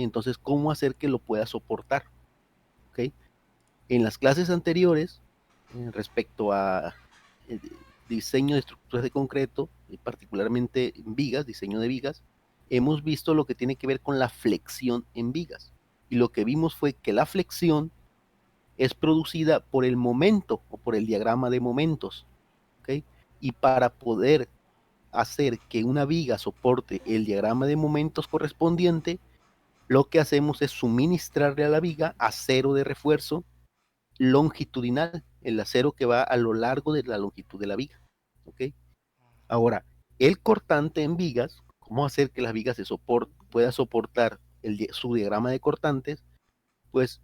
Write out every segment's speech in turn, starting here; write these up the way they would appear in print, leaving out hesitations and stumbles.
Entonces, ¿cómo hacer que lo pueda soportar? ¿Ok? En las clases anteriores, respecto a diseño de estructuras de concreto, particularmente en vigas, diseño de vigas, hemos visto lo que tiene que ver con la flexión en vigas. Y lo que vimos fue que la flexión es producida por el momento o por el diagrama de momentos. ¿Ok? Y para poder hacer que una viga soporte el diagrama de momentos correspondiente, lo que hacemos es suministrarle a la viga acero de refuerzo longitudinal, el acero que va a lo largo de la longitud de la viga. ¿Ok? Ahora, el cortante en vigas, ¿cómo hacer que las vigas pueda soportar su diagrama de cortantes? Pues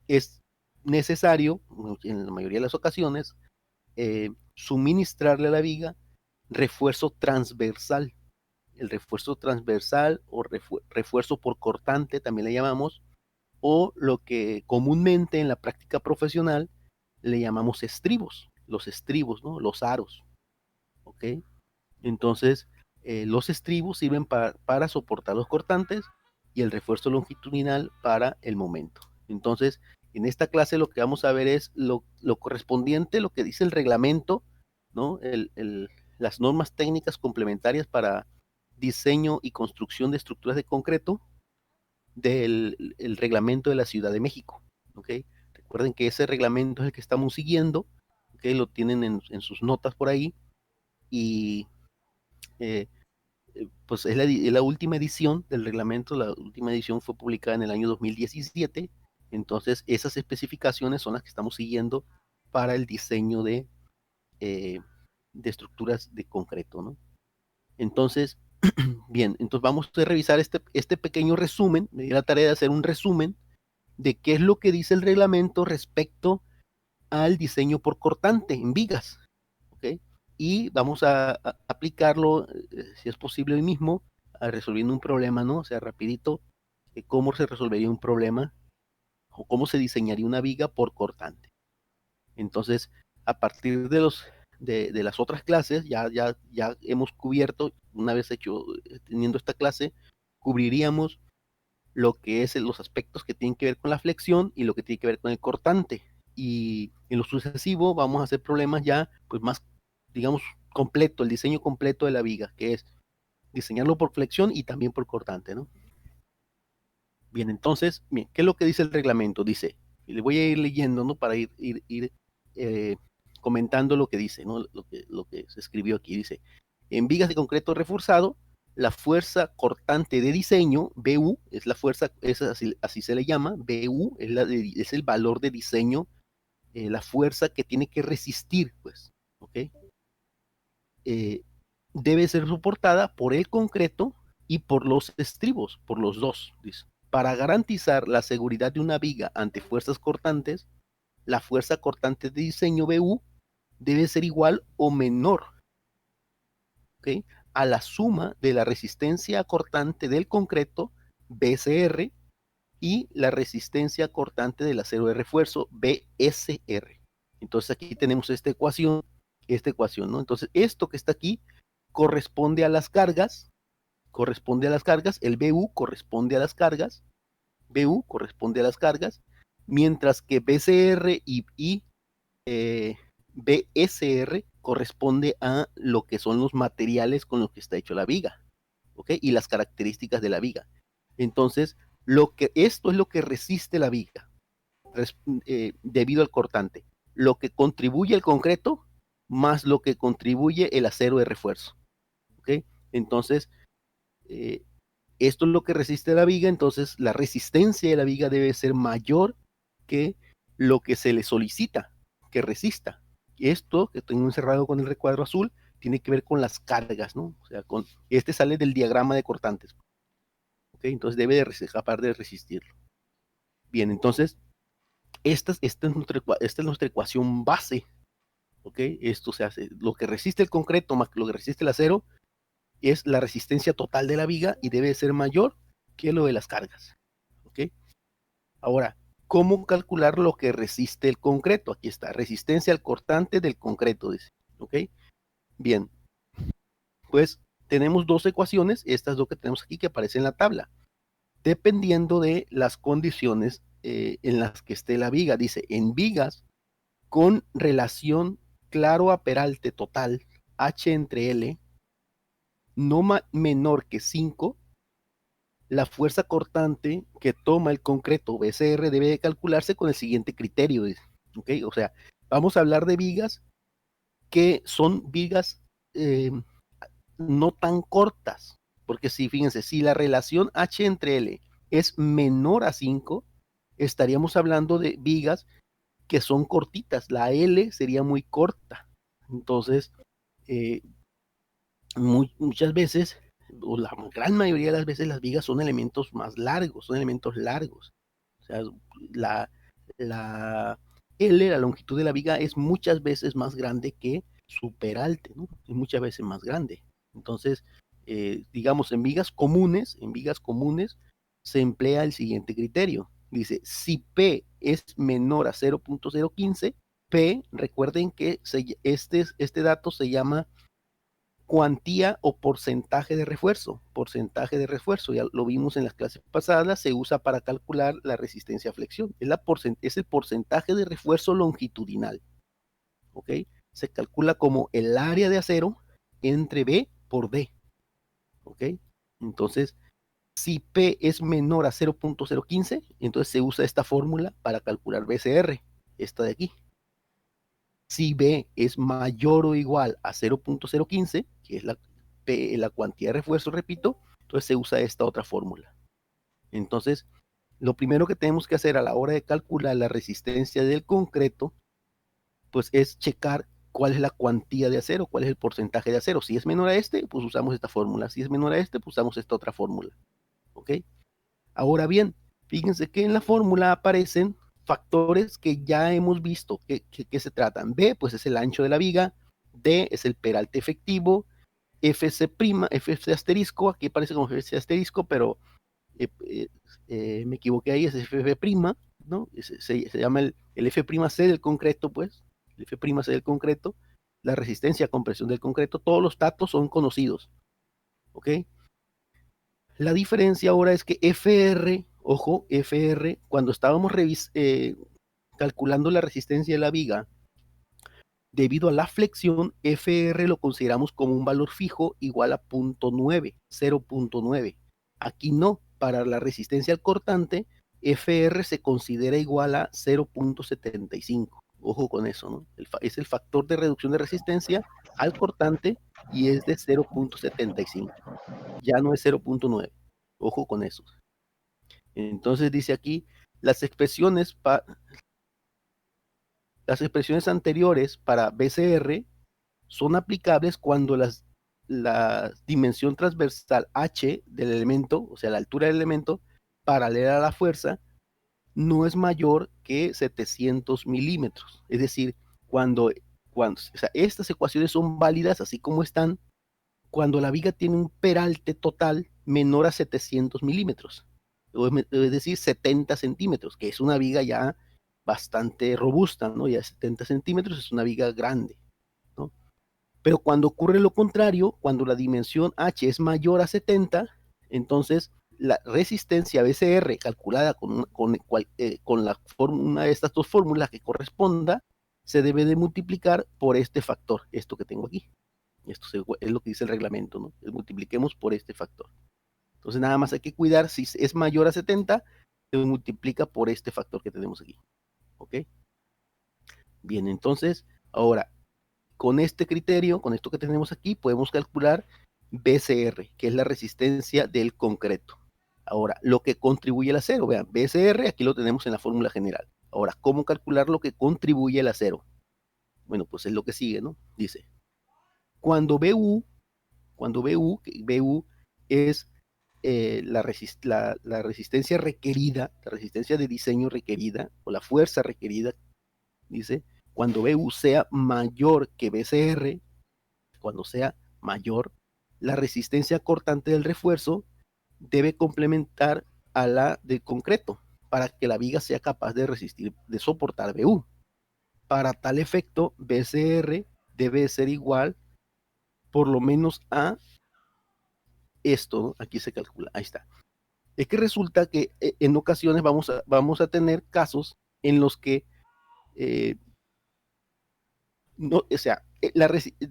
es necesario, en la mayoría de las ocasiones, suministrarle a la viga refuerzo transversal. El refuerzo transversal o refuerzo por cortante también le llamamos, o lo que comúnmente en la práctica profesional le llamamos estribos, los estribos, ¿no? Los aros, ¿ok? Entonces, los estribos sirven para soportar los cortantes y el refuerzo longitudinal para el momento. Entonces, en esta clase lo que vamos a ver es lo correspondiente, lo que dice el reglamento, ¿no? Las normas técnicas complementarias para diseño y construcción de estructuras de concreto del reglamento de la Ciudad de México. ¿Ok? Recuerden que ese reglamento es el que estamos siguiendo, ¿ok? Lo tienen en sus notas por ahí, y eh, pues es la última edición del reglamento. La última edición fue publicada en el año 2017, entonces esas especificaciones son las que estamos siguiendo para el diseño eh, de estructuras de concreto, ¿no? Entonces, bien, entonces vamos a revisar este pequeño resumen. Me di la tarea de hacer un resumen de qué es lo que dice el reglamento respecto al diseño por cortante en vigas, ¿ok? Y vamos a aplicarlo, si es posible hoy mismo, resolviendo un problema, ¿no? O sea, rapidito, cómo se resolvería un problema o cómo se diseñaría una viga por cortante. Entonces, a partir de las otras clases, ya hemos cubierto, una vez teniendo esta clase, cubriríamos lo que es los aspectos que tienen que ver con la flexión y lo que tiene que ver con el cortante. Y en lo sucesivo vamos a hacer problemas ya, pues más, digamos, completo, el diseño completo de la viga, que es diseñarlo por flexión y también por cortante, ¿no? Bien, entonces, bien, ¿qué es lo que dice el reglamento? Dice, y le voy a ir leyendo, ¿no? Para ir eh, comentando lo que dice, ¿no? Lo que se escribió aquí. Dice, en vigas de concreto reforzado, la fuerza cortante de diseño, BU, es la fuerza, así se le llama, BU es el valor de diseño, la fuerza que tiene que resistir, pues, ¿ok? Eh, debe ser soportada por el concreto y por los estribos, por los dos, dice. Para garantizar la seguridad de una viga ante fuerzas cortantes, la fuerza cortante de diseño BU debe ser igual o menor, ¿ok? A la suma de la resistencia cortante del concreto, BCR, y la resistencia cortante del acero de refuerzo, BSR. Entonces aquí tenemos esta ecuación, ¿no? Entonces esto que está aquí corresponde a las cargas, el BU corresponde a las cargas, mientras que BCR y BSR corresponde a lo que son los materiales con los que está hecho la viga, ¿ok? Y las características de la viga. Entonces, esto es lo que resiste la viga debido al cortante. Lo que contribuye el concreto más lo que contribuye el acero de refuerzo, ¿ok? Entonces, eh, esto es lo que resiste la viga, entonces la resistencia de la viga debe ser mayor que lo que se le solicita que resista. Esto que tengo encerrado con el recuadro azul tiene que ver con las cargas, ¿no? O sea, este sale del diagrama de cortantes, ¿ok? Entonces debe de capaz de resistirlo. Bien, entonces, esta es nuestra ecuación base, ¿ok? Esto se hace, lo que resiste el concreto más lo que resiste el acero es la resistencia total de la viga y debe ser mayor que lo de las cargas, ¿ok? Ahora, ¿cómo calcular lo que resiste el concreto? Aquí está, resistencia al cortante del concreto, dice, ¿ok? Bien, pues tenemos dos ecuaciones, estas dos que tenemos aquí que aparecen en la tabla. dependiendo de las condiciones en las que esté la viga. Dice, en vigas con relación claro a peralte total, H entre L, no menor que 5, la fuerza cortante que toma el concreto BCR debe de calcularse con el siguiente criterio. ¿Okay? O sea, vamos a hablar de vigas que son vigas no tan cortas, porque si, fíjense, si la relación H entre L es menor a 5, estaríamos hablando de vigas que son cortitas, la L sería muy corta. Entonces, muchas veces, o la gran mayoría de las veces, las vigas son elementos más largos, son elementos largos. O sea, la, la L, la longitud de la viga, es muchas veces más grande que su peralte, ¿no? Es muchas veces más grande. Entonces, digamos, en vigas comunes, se emplea el siguiente criterio. Dice, si P es menor a 0.015, P, recuerden que este dato se llama cuantía o porcentaje de refuerzo. Porcentaje de refuerzo, ya lo vimos en las clases pasadas, se usa para calcular la resistencia a flexión. Es el porcentaje de refuerzo longitudinal. ¿Ok? Se calcula como el área de acero entre B por D. ¿Ok? Entonces, si P es menor a 0.015, entonces se usa esta fórmula para calcular BCR, esta de aquí. Si B es mayor o igual a 0.015, que es la cantidad de refuerzo, repito, entonces se usa esta otra fórmula. Entonces, lo primero que tenemos que hacer a la hora de calcular la resistencia del concreto, pues es checar cuál es la cuantía de acero, cuál es el porcentaje de acero. Si es menor a este, pues usamos esta fórmula. Si es menor a este, pues usamos esta otra fórmula. ¿Ok? Ahora bien, fíjense que en la fórmula aparecen factores que ya hemos visto que se tratan. B, pues es el ancho de la viga. D es el peralte efectivo. FC prima, FC asterisco, aquí aparece como FC asterisco, pero me equivoqué ahí, es FF prima, ¿no? Se llama el F prima C del concreto, pues, el F prima C del concreto, la resistencia a compresión del concreto, todos los datos son conocidos, ¿ok? La diferencia ahora es que FR, ojo, FR, cuando estábamos calculando la resistencia de la viga, debido a la flexión, FR lo consideramos como un valor fijo igual a 0.9, 0.9. Aquí no, para la resistencia al cortante, FR se considera igual a 0.75. Ojo con eso, ¿no? Es el factor de reducción de resistencia al cortante y es de 0.75. Ya no es 0.9. Ojo con eso. Entonces dice aquí, las expresiones anteriores para BCR son aplicables cuando la dimensión transversal H del elemento, o sea, la altura del elemento, paralela a la fuerza, no es mayor que 700 milímetros. Es decir, o sea, estas ecuaciones son válidas así como están cuando la viga tiene un peralte total menor a 700 milímetros, es decir, 70 centímetros, que es una viga ya bastante robusta, ¿no? Ya 70 centímetros es una viga grande, ¿no? Pero cuando ocurre lo contrario, cuando la dimensión H es mayor a 70, entonces la resistencia BCR calculada con una de estas dos fórmulas que corresponda, se debe de multiplicar por este factor, esto que tengo aquí. Esto es lo que dice el reglamento, ¿no? Multipliquemos por este factor. Entonces nada más hay que cuidar, si es mayor a 70, se multiplica por este factor que tenemos aquí. ¿Ok? Bien, entonces, ahora, con este criterio, con esto que tenemos aquí, podemos calcular BCR, que es la resistencia del concreto. Ahora, lo que contribuye al acero, vean, BCR, aquí lo tenemos en la fórmula general. Ahora, ¿cómo calcular lo que contribuye al acero? Bueno, pues es lo que sigue, ¿no? Dice, cuando BU es la resistencia requerida, la resistencia de diseño requerida, o la fuerza requerida, dice, cuando BU sea mayor que BCR, cuando sea mayor, la resistencia cortante del refuerzo debe complementar a la del concreto para que la viga sea capaz de resistir, de soportar BU. Para tal efecto, BCR debe ser igual por lo menos a esto, ¿no? Aquí se calcula, ahí está. Es que resulta que en ocasiones vamos a tener casos en los que no, o sea,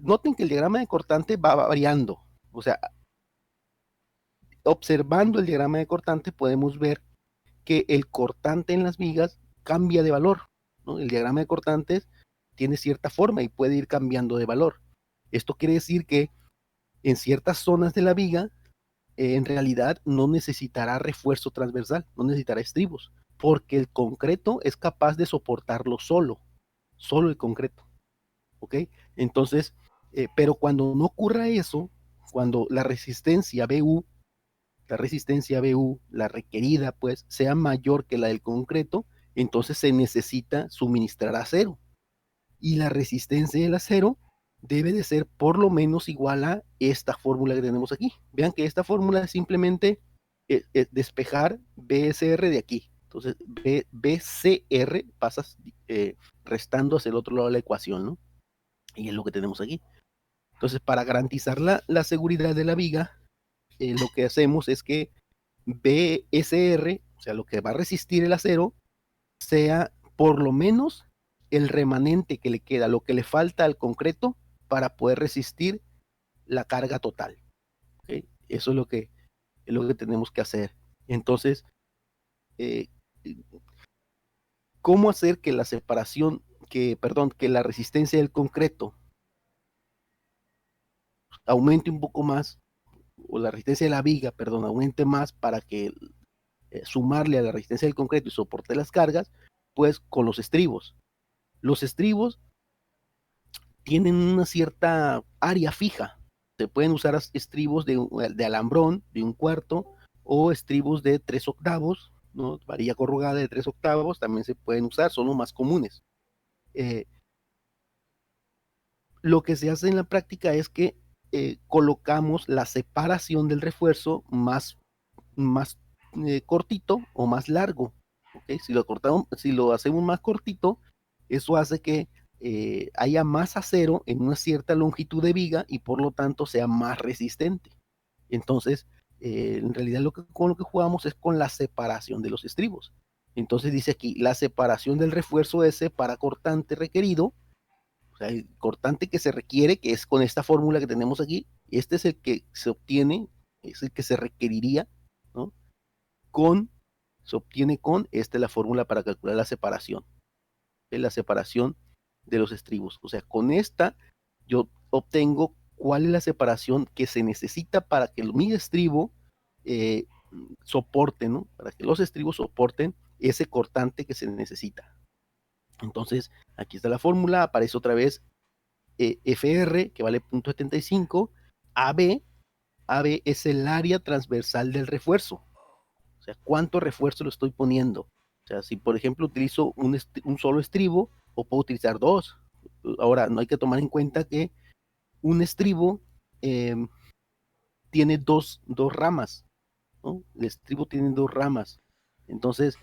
noten que el diagrama de cortante va variando. O sea, observando el diagrama de cortante podemos ver que el cortante en las vigas cambia de valor, ¿no? El diagrama de cortantes tiene cierta forma y puede ir cambiando de valor. Esto quiere decir que en ciertas zonas de la viga, en realidad no necesitará refuerzo transversal, no necesitará estribos, porque el concreto es capaz de soportarlo solo el concreto, ¿ok? Entonces, pero cuando no ocurra eso, cuando la resistencia BU, la requerida, pues, sea mayor que la del concreto, entonces se necesita suministrar acero. Y la resistencia del acero debe de ser por lo menos igual a esta fórmula que tenemos aquí. Vean que esta fórmula es simplemente despejar BSR de aquí. Entonces, BCR pasas restando hacia el otro lado de la ecuación, ¿no? Y es lo que tenemos aquí. Entonces, para garantizar la seguridad de la viga, lo que hacemos es que BSR, o sea, lo que va a resistir el acero, sea por lo menos el remanente que le queda, lo que le falta al concreto para poder resistir la carga total. ¿Okay? Eso es lo que tenemos que hacer. Entonces, eh, ¿cómo hacer que la separación, que la resistencia del concreto aumente un poco más, o la resistencia de la viga, perdón, aumente más para que sumarle a la resistencia del concreto y soporte las cargas? Pues con los estribos. Los estribos tienen una cierta área fija. Se pueden usar estribos de alambrón de 1/4 o estribos de 3/8, ¿no? Varilla corrugada de 3/8 también se pueden usar, son los más comunes. Lo que se hace en la práctica es que colocamos la separación del refuerzo más cortito o más largo. ¿Okay? Si lo hacemos más cortito, eso hace que haya más acero en una cierta longitud de viga y por lo tanto sea más resistente. Entonces, en realidad con lo que jugamos es con la separación de los estribos. Entonces dice aquí, la separación del refuerzo S para cortante requerido, o sea, el cortante que se requiere, que es con esta fórmula que tenemos aquí, este es el que se obtiene, es el que se requeriría, ¿no? Se obtiene con, esta es la fórmula para calcular la separación, es la separación de los estribos. O sea, con esta yo obtengo cuál es la separación que se necesita para que mi estribo soporte, ¿no? Para que los estribos soporten ese cortante que se necesita. Entonces, aquí está la fórmula, aparece otra vez FR, que vale 0.75, AB es el área transversal del refuerzo. O sea, ¿cuánto refuerzo lo estoy poniendo? O sea, si por ejemplo utilizo un solo estribo, o puedo utilizar dos. Ahora, no hay que tomar en cuenta que un estribo tiene dos ramas, ¿no? El estribo tiene dos ramas. Entonces,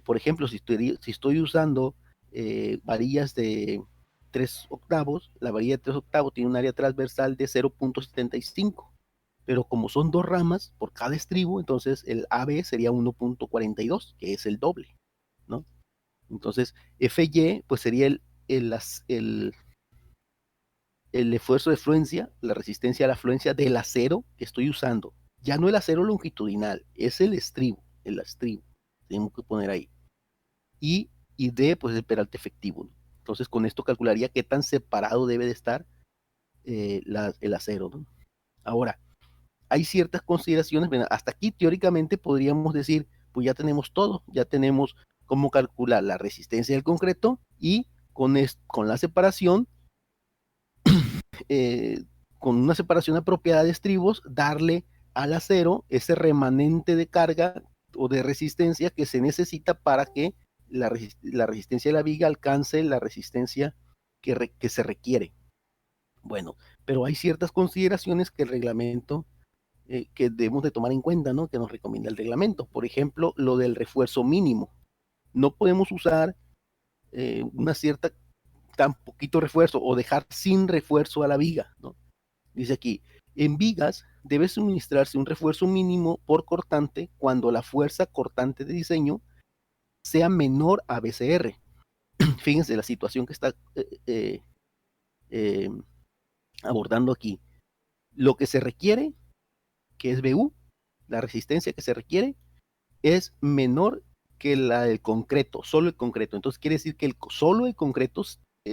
por ejemplo, si estoy usando varillas de 3/8, la varilla de 3/8 tiene un área transversal de 0.75. Pero como son dos ramas por cada estribo, entonces el AB sería 1.42, que es el doble, ¿no? Entonces, FY, pues sería el esfuerzo de fluencia, la resistencia a la fluencia del acero que estoy usando. Ya no el acero longitudinal, es el estribo, tenemos que poner ahí. Y D, pues el peralte efectivo, ¿no? Entonces, con esto calcularía qué tan separado debe de estar el acero, ¿no? Ahora, hay ciertas consideraciones, bueno, hasta aquí teóricamente podríamos decir, pues ya tenemos todo, ya tenemos cómo calcular la resistencia del concreto y con la separación, con una separación apropiada de estribos, darle al acero ese remanente de carga o de resistencia que se necesita para que la resistencia de la viga alcance la resistencia que se requiere. Bueno, pero hay ciertas consideraciones que el reglamento que debemos de tomar en cuenta, ¿no? Que nos recomienda el reglamento. Por ejemplo, lo del refuerzo mínimo. No podemos usar una cierta, tan poquito refuerzo o dejar sin refuerzo a la viga, ¿no? Dice aquí, en vigas debe suministrarse un refuerzo mínimo por cortante cuando la fuerza cortante de diseño sea menor a BCR. Fíjense la situación que está abordando aquí. Lo que se requiere, que es BU, la resistencia que se requiere, es menor que la del concreto, solo el concreto. Entonces quiere decir que solo el concreto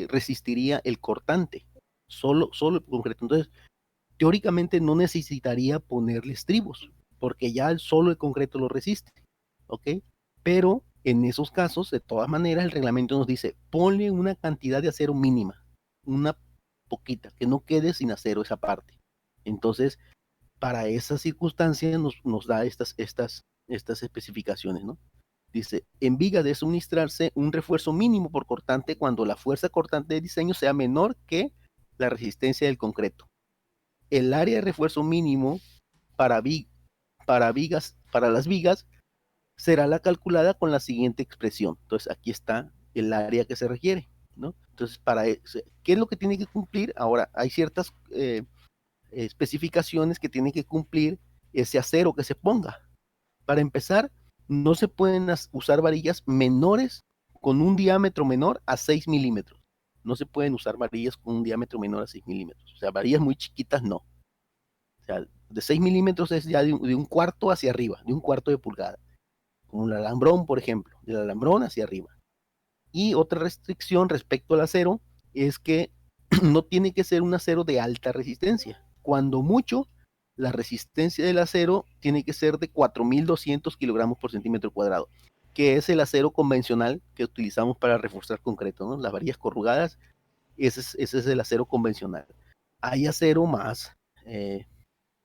resistiría el cortante, solo el concreto. Entonces, teóricamente no necesitaría ponerle estribos, porque ya solo el concreto lo resiste, ¿ok? Pero en esos casos, de todas maneras, el reglamento nos dice, ponle una cantidad de acero mínima, una poquita, que no quede sin acero esa parte. Entonces, para esas circunstancias nos da estas especificaciones, ¿no? Dice, en viga debe suministrarse un refuerzo mínimo por cortante cuando la fuerza cortante de diseño sea menor que la resistencia del concreto. El área de refuerzo mínimo para las vigas será la calculada con la siguiente expresión. Entonces, aquí está el área que se requiere, ¿no? Entonces, ¿qué es lo que tiene que cumplir? Ahora, hay ciertas especificaciones que tiene que cumplir ese acero que se ponga. Para empezar, no se pueden usar varillas menores con un diámetro menor a 6 milímetros. No se pueden usar varillas con un diámetro menor a 6 milímetros. O sea, varillas muy chiquitas no. O sea, de 6 milímetros es ya de un cuarto hacia arriba, de un cuarto de pulgada. Como el alambrón, por ejemplo, del alambrón hacia arriba. Y otra restricción respecto al acero es que no tiene que ser un acero de alta resistencia. Cuando mucho, la resistencia del acero tiene que ser de 4.200 kilogramos por centímetro cuadrado, que es el acero convencional que utilizamos para reforzar concreto, ¿no? Las varillas corrugadas, ese es el acero convencional. Hay acero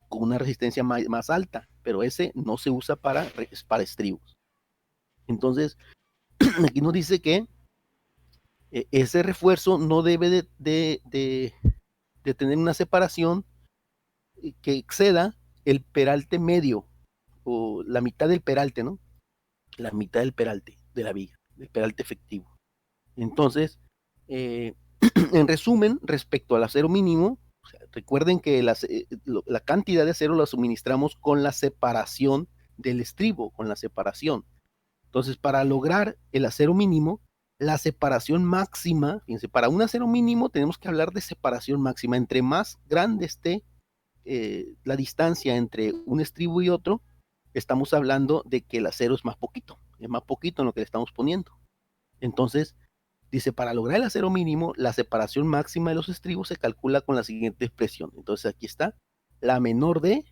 con una resistencia más alta, pero ese no se usa para estribos. Entonces, aquí nos dice que ese refuerzo no debe de tener una separación que exceda el peralte medio o la mitad del peralte, ¿no? La mitad del peralte de la viga, del peralte efectivo. Entonces, en resumen, respecto al acero mínimo, o sea, recuerden que la cantidad de acero la suministramos con la separación del estribo, con la separación. Entonces, para lograr el acero mínimo, la separación máxima, fíjense, para un acero mínimo tenemos que hablar de separación máxima. Entre más grande esté la distancia entre un estribo y otro, estamos hablando de que el acero es más poquito en lo que le estamos poniendo. Entonces, dice, para lograr el acero mínimo, la separación máxima de los estribos se calcula con la siguiente expresión. Entonces, aquí está, la menor de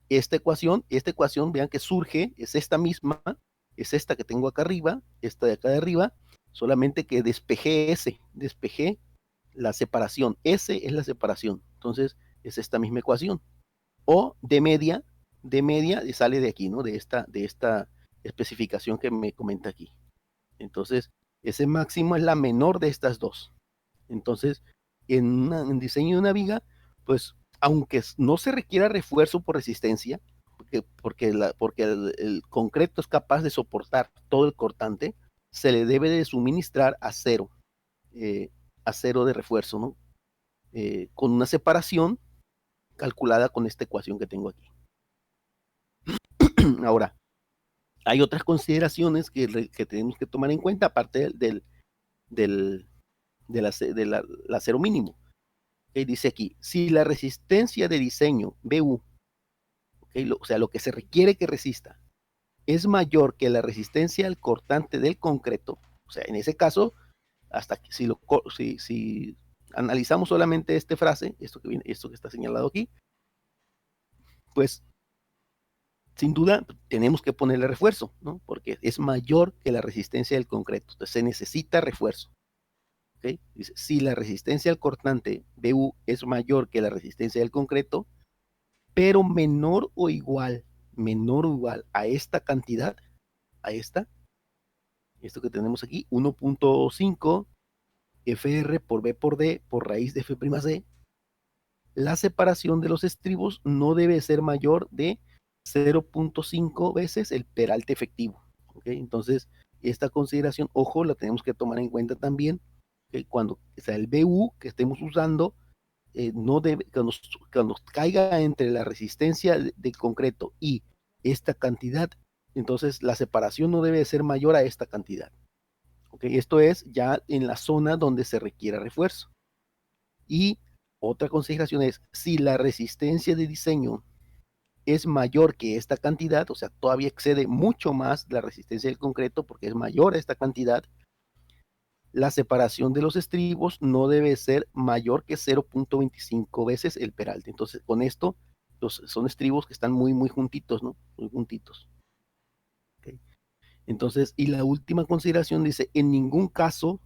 esta ecuación, vean que surge, es esta misma, es esta que tengo acá arriba, esta de acá de arriba, solamente que despejé la separación, S es la separación, entonces es esta misma ecuación, o de media sale de aquí, ¿no? De esta especificación que me comenta aquí. Entonces, ese máximo es la menor de estas dos. Entonces, en diseño de una viga, pues, aunque no se requiera refuerzo por resistencia, porque el concreto es capaz de soportar todo el cortante, se le debe de suministrar acero de refuerzo, ¿no? Con una separación calculada con esta ecuación que tengo aquí. Ahora, hay otras consideraciones que tenemos que tomar en cuenta, aparte del acero mínimo. Okay, dice aquí, si la resistencia de diseño BU, okay, o sea, lo que se requiere que resista, es mayor que la resistencia al cortante del concreto, o sea, en ese caso, hasta que si analizamos solamente esta frase, esto que está señalado aquí, pues sin duda tenemos que ponerle refuerzo, ¿no? Porque es mayor que la resistencia del concreto, entonces se necesita refuerzo. ¿Okay? Dice, si la resistencia al cortante BU es mayor que la resistencia del concreto, pero menor o igual a esta cantidad, a esto que tenemos aquí, 1.5 FR por B por D por raíz de F'C, la separación de los estribos no debe ser mayor de 0.5 veces el peralte efectivo. ¿Okay? Entonces, esta consideración, ojo, la tenemos que tomar en cuenta también, ¿okay? Cuando sea el BU que estemos usando, no debe, cuando caiga entre la resistencia del concreto y esta cantidad, entonces la separación no debe ser mayor a esta cantidad. ¿Okay? Esto es ya en la zona donde se requiera refuerzo. Y otra consideración es, si la resistencia de diseño es mayor que esta cantidad, o sea, todavía excede mucho más la resistencia del concreto porque es mayor a esta cantidad, la separación de los estribos no debe ser mayor que 0.25 veces el peralte. Entonces, con esto, son estribos que están muy, muy juntitos, ¿no? Muy juntitos. ¿Okay? Entonces, y la última consideración dice, en ningún caso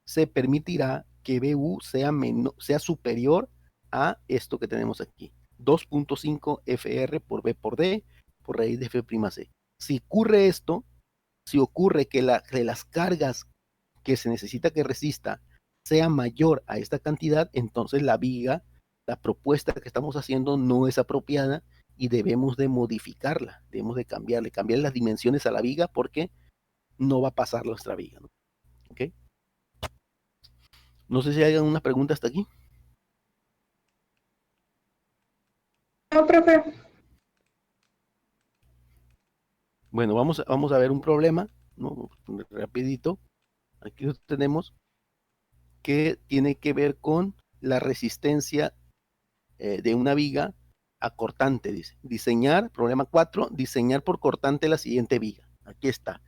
se permitirá que BU sea superior a esto que tenemos aquí. 2.5 FR por B por D por raíz de F'C. Si ocurre esto, si ocurre que las cargas que se necesita que resista sea mayor a esta cantidad, entonces la viga, la propuesta que estamos haciendo no es apropiada y debemos de modificarla, debemos de cambiar las dimensiones a la viga porque no va a pasar nuestra viga, ¿no? ¿Okay? No sé si hay alguna pregunta hasta aquí. No, profe. Bueno, vamos a ver un problema, ¿no? Rapidito. Aquí lo tenemos, que tiene que ver con la resistencia de una viga a cortante, dice. Diseñar, problema 4, diseñar por cortante la siguiente viga. Aquí está.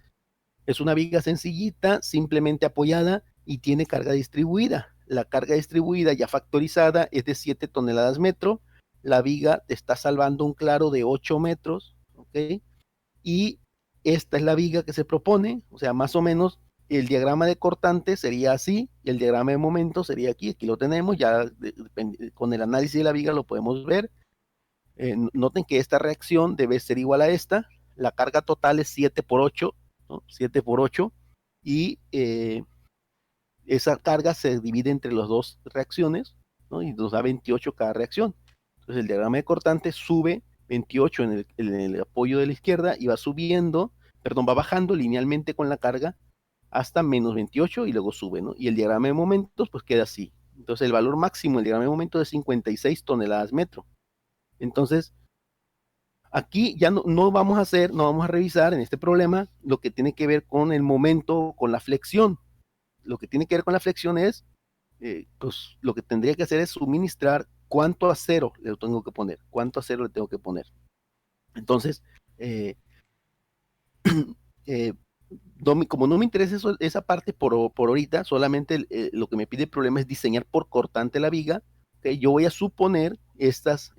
Es una viga sencillita, simplemente apoyada y tiene carga distribuida. La carga distribuida ya factorizada es de 7 toneladas metro. La viga te está salvando un claro de 8 metros, ¿ok? Y esta es la viga que se propone, o sea, más o menos el diagrama de cortante sería así, y el diagrama de momento sería aquí, aquí lo tenemos, ya con el análisis de la viga lo podemos ver. Noten que esta reacción debe ser igual a esta, la carga total es 7 por 8, ¿no? 7 por 8, y esa carga se divide entre las dos reacciones, ¿no? Y nos da 28 cada reacción. Entonces el diagrama de cortante sube 28 en el apoyo de la izquierda y va subiendo, perdón, va bajando linealmente con la carga hasta menos 28 y luego sube, ¿no? Y el diagrama de momentos pues queda así. Entonces el valor máximo del diagrama de momentos es 56 toneladas metro. Entonces, aquí ya no vamos a revisar en este problema lo que tiene que ver con el momento, con la flexión. Lo que tiene que ver con la flexión es, pues lo que tendría que hacer es suministrar cuánto acero le tengo que poner, cuánto acero le tengo que poner. Entonces, eh, eh, como no me interesa esa parte por ahorita, solamente lo que me pide el problema es diseñar por cortante la viga. ¿Okay? Yo voy a suponer estas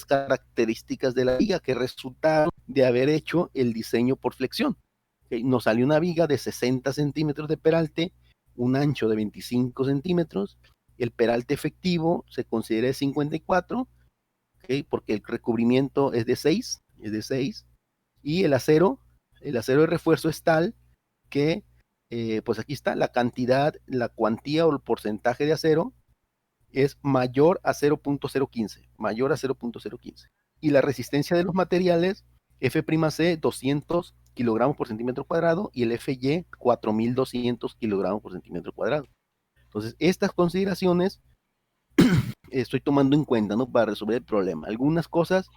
características de la viga que resultaron de haber hecho el diseño por flexión. ¿Okay? Nos salió una viga de 60 centímetros de peralte, un ancho de 25 centímetros, el peralte efectivo se considera de 54, ¿okay? Porque el recubrimiento es de 6, y el acero de refuerzo es tal que, pues aquí está, la cantidad, la cuantía o el porcentaje de acero es mayor a 0.015, mayor a 0.015. Y la resistencia de los materiales, F'C 200 kilogramos por centímetro cuadrado y el Fy 4200 kilogramos por centímetro cuadrado. Entonces, estas consideraciones estoy tomando en cuenta, ¿no? Para resolver el problema. Algunas cosas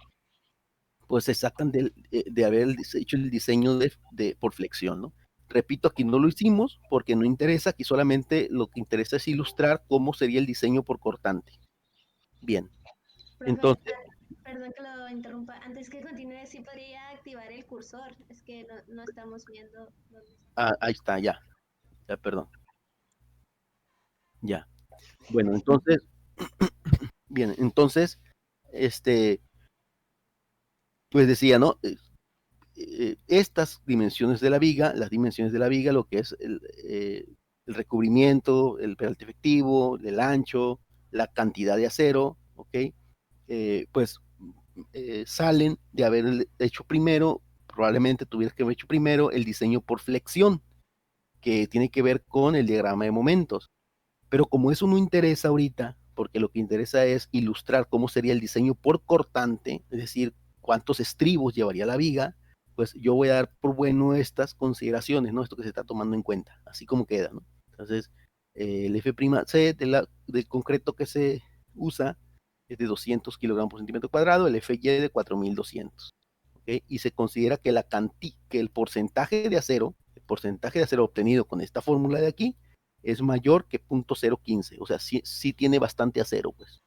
pues se sacan de haber hecho el diseño por flexión, ¿no? Repito, aquí no lo hicimos porque no interesa, aquí solamente lo que interesa es ilustrar cómo sería el diseño por cortante. Bien, Profe, entonces, perdón que lo interrumpa. Antes que continúe, sí podría activar el cursor. Es que no estamos viendo dónde está. ahí está, ya, perdón, ya. Bueno, entonces, bien, entonces, este, pues decía, ¿no? Estas dimensiones de la viga, las dimensiones de la viga, lo que es el recubrimiento, el peralte efectivo, el ancho, la cantidad de acero, ¿ok? Pues salen de haber hecho primero, probablemente tuvieras que haber hecho primero el diseño por flexión, que tiene que ver con el diagrama de momentos. Pero como eso no interesa ahorita, porque lo que interesa es ilustrar cómo sería el diseño por cortante, es decir, cuántos estribos llevaría la viga, pues yo voy a dar por bueno estas consideraciones, ¿no? Esto que se está tomando en cuenta, así como queda, ¿no? Entonces, el F'C del concreto USA es de 200 kilogramos por centímetro cuadrado, el FY de 4200. ¿Okay? Y se considera que el porcentaje de acero obtenido con esta fórmula de aquí es mayor que 0.015, o sea, sí tiene bastante acero, pues,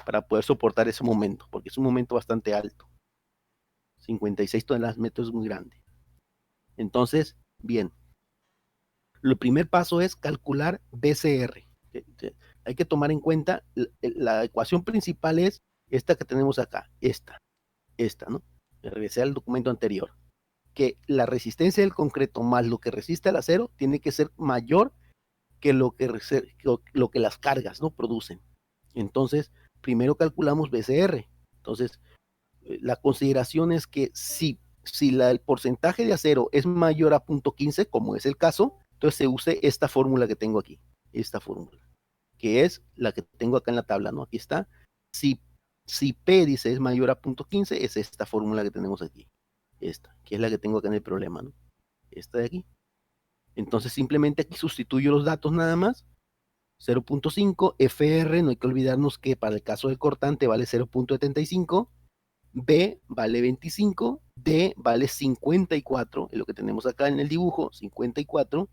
para poder soportar ese momento, porque es un momento bastante alto. 56 toneladas metros es muy grande. Entonces, bien, el primer paso es calcular BCR. Hay que tomar en cuenta, la ecuación principal es esta que tenemos acá, esta, ¿no? Regresé al documento anterior, que la resistencia del concreto más lo que resiste al acero tiene que ser mayor que lo que las cargas, ¿no?, producen. Entonces, primero calculamos BCR. Entonces, la consideración es que si el porcentaje de acero es mayor a 0.15, como es el caso, entonces se use esta fórmula que tengo aquí, esta fórmula, que es la que tengo acá en la tabla, ¿no? Aquí está. Si P dice es mayor a 0.15, es esta fórmula que tenemos aquí, esta, que es la que tengo acá en el problema, ¿no? Esta de aquí. Entonces simplemente aquí sustituyo los datos nada más. 0.5, FR, no hay que olvidarnos que para el caso del cortante vale 0.75, B vale 25, D vale 54, es lo que tenemos acá en el dibujo, 54,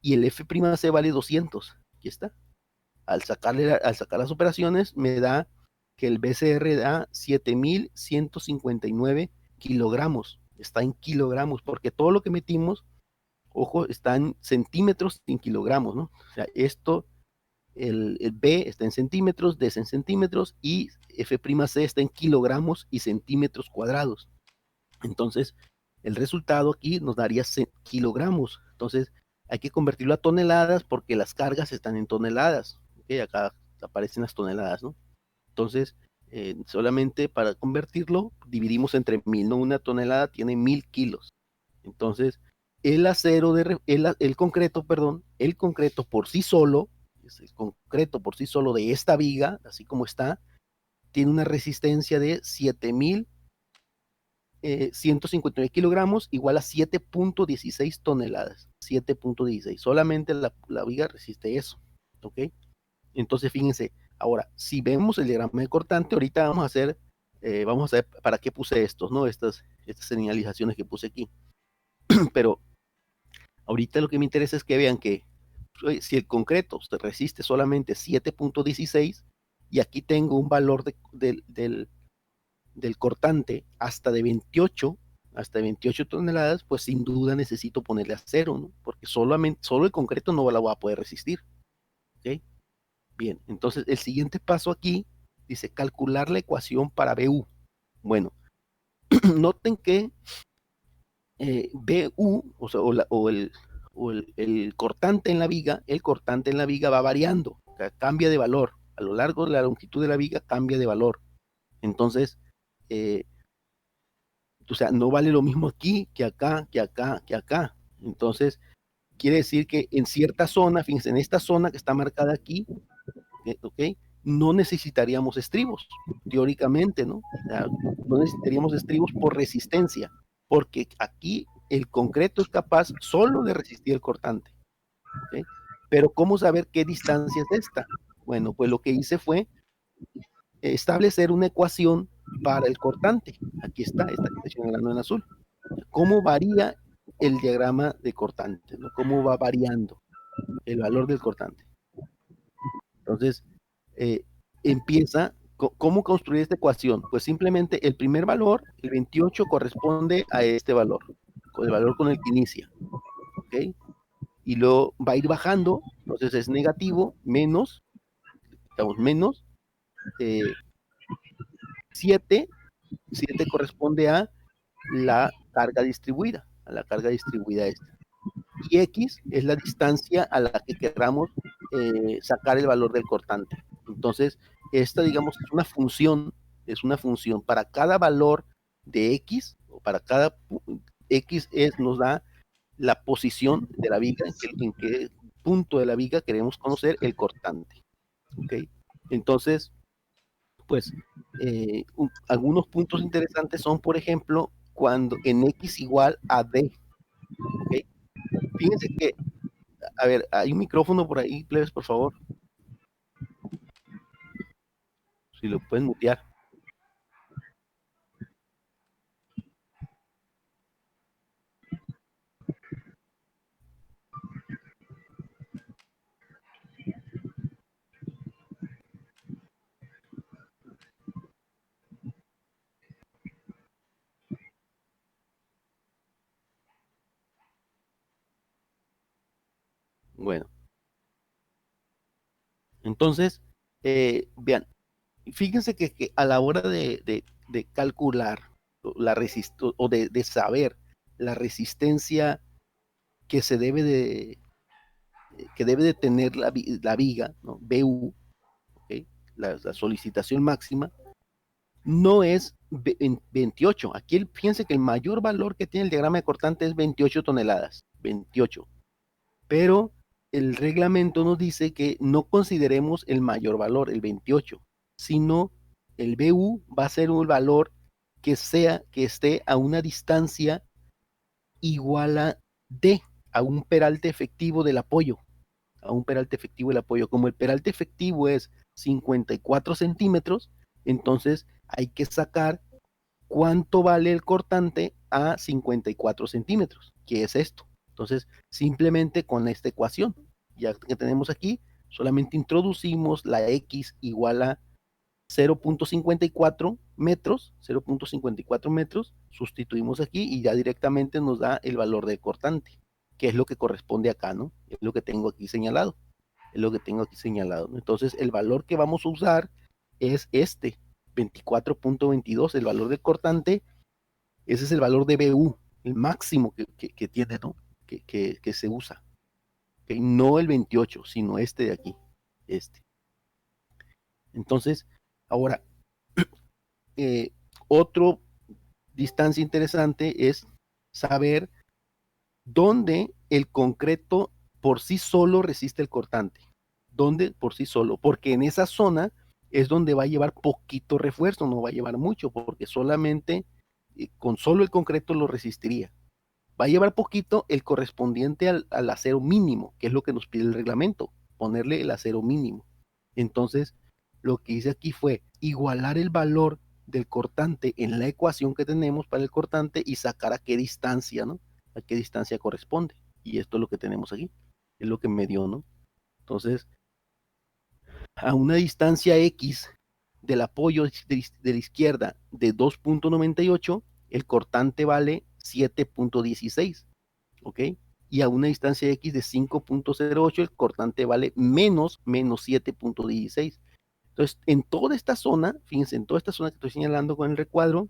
y el F'C vale 200, aquí está. Al sacar las operaciones me da que el BCR da 7159 kilogramos, está en kilogramos, porque todo lo que metimos, ojo, está en centímetros en kilogramos, ¿no? O sea, esto, el B está en centímetros, D es en centímetros, y F'C está en kilogramos y centímetros cuadrados. Entonces, el resultado aquí nos daría kilogramos. Entonces, hay que convertirlo a toneladas porque las cargas están en toneladas. ¿Okay? Acá aparecen las toneladas, ¿no? Entonces, solamente para convertirlo, dividimos entre 1000, ¿no? Una tonelada tiene 1000 kilos. Entonces, el concreto por sí solo, el concreto por sí solo de esta viga, así como está, tiene una resistencia de 7159 kilogramos, igual a 7.16 toneladas. 7.16. Solamente la viga resiste eso. ¿Ok? Entonces, fíjense, ahora, si vemos el diagrama de cortante, ahorita vamos a ver para qué puse estos, ¿no? Estas señalizaciones que puse aquí. Pero ahorita lo que me interesa es que vean que si el concreto se resiste solamente 7.16 y aquí tengo un valor del cortante hasta de 28 toneladas, pues sin duda necesito ponerle acero, ¿no? Porque solo el concreto no la voy a poder resistir. ¿Ok? Bien, entonces el siguiente paso aquí dice calcular la ecuación para BU. Bueno, noten que BU, el cortante en la viga, va variando, o sea, cambia de valor. A lo largo de la longitud de la viga cambia de valor. Entonces, o sea, no vale lo mismo aquí que acá, que acá, que acá. Entonces, quiere decir que en cierta zona, fíjense, en esta zona que está marcada aquí, ¿ok? No necesitaríamos estribos, teóricamente, ¿no? O sea, no necesitaríamos estribos por resistencia, porque aquí el concreto es capaz solo de resistir el cortante. ¿Okay? Pero ¿cómo saber qué distancia es esta? Bueno, pues lo que hice fue establecer una ecuación para el cortante. Aquí está, esta que estoy señalando en azul. ¿Cómo varía el diagrama de cortante? ¿No? ¿Cómo va variando el valor del cortante? Entonces, empieza, ¿cómo construir esta ecuación? Pues simplemente el primer valor, el 28, corresponde a este valor, el valor con el que inicia. ¿Ok? Y luego va a ir bajando, entonces es negativo, menos 7 corresponde a la carga distribuida, esta. Y X es la distancia a la que queramos sacar el valor del cortante. Entonces, esta, digamos, es una función para cada valor de X, o para cada X nos da la posición de la viga, en qué punto de la viga queremos conocer el cortante. ¿Ok? Entonces, pues, algunos puntos interesantes son, por ejemplo, cuando en X igual a D. ¿Ok? Fíjense que, a ver, hay un micrófono por ahí, plebes, por favor. Si lo pueden mutear. Bueno, entonces, vean, fíjense que a la hora de calcular la resistencia o de saber la resistencia que se debe que debe de tener la viga, ¿no? BU, ¿okay? La solicitación máxima, no es 28. Aquí fíjense que el mayor valor que tiene el diagrama de cortante es 28 toneladas, 28. Pero el reglamento nos dice que no consideremos el mayor valor, el 28, sino el BU va a ser un valor que esté a una distancia igual a D, a un peralte efectivo del apoyo, a un peralte efectivo del apoyo. Como el peralte efectivo es 54 centímetros, entonces hay que sacar cuánto vale el cortante a 54 centímetros, que es esto. Entonces, simplemente con esta ecuación, ya que tenemos aquí, solamente introducimos la X igual a 0.54 metros, 0.54 metros, sustituimos aquí y ya directamente nos da el valor del cortante, que es lo que corresponde acá, ¿no? Es lo que tengo aquí señalado, es lo que tengo aquí señalado, ¿no? Entonces, el valor que vamos a usar es este, 24.22, el valor del cortante, ese es el valor de BU, el máximo que tiene, ¿no? Que se usa. ¿Okay? No el 28, sino este de aquí, este. Entonces, ahora, otro distancia interesante es saber dónde el concreto por sí solo resiste el cortante. ¿Dónde por sí solo? Porque en esa zona es donde va a llevar poquito refuerzo, no va a llevar mucho, porque solamente con solo el concreto lo resistiría. Va a llevar poquito el correspondiente al acero mínimo, que es lo que nos pide el reglamento, ponerle el acero mínimo. Entonces, lo que hice aquí fue igualar el valor del cortante en la ecuación que tenemos para el cortante y sacar a qué distancia, ¿no? A qué distancia corresponde. Y esto es lo que tenemos aquí, es lo que me dio, ¿no? Entonces, a una distancia X del apoyo de la izquierda de 2.98, el cortante vale 7.16, ¿ok? Y a una distancia X de 5.08, el cortante vale menos 7.16. Entonces, en toda esta zona, fíjense, en toda esta zona que estoy señalando con el recuadro,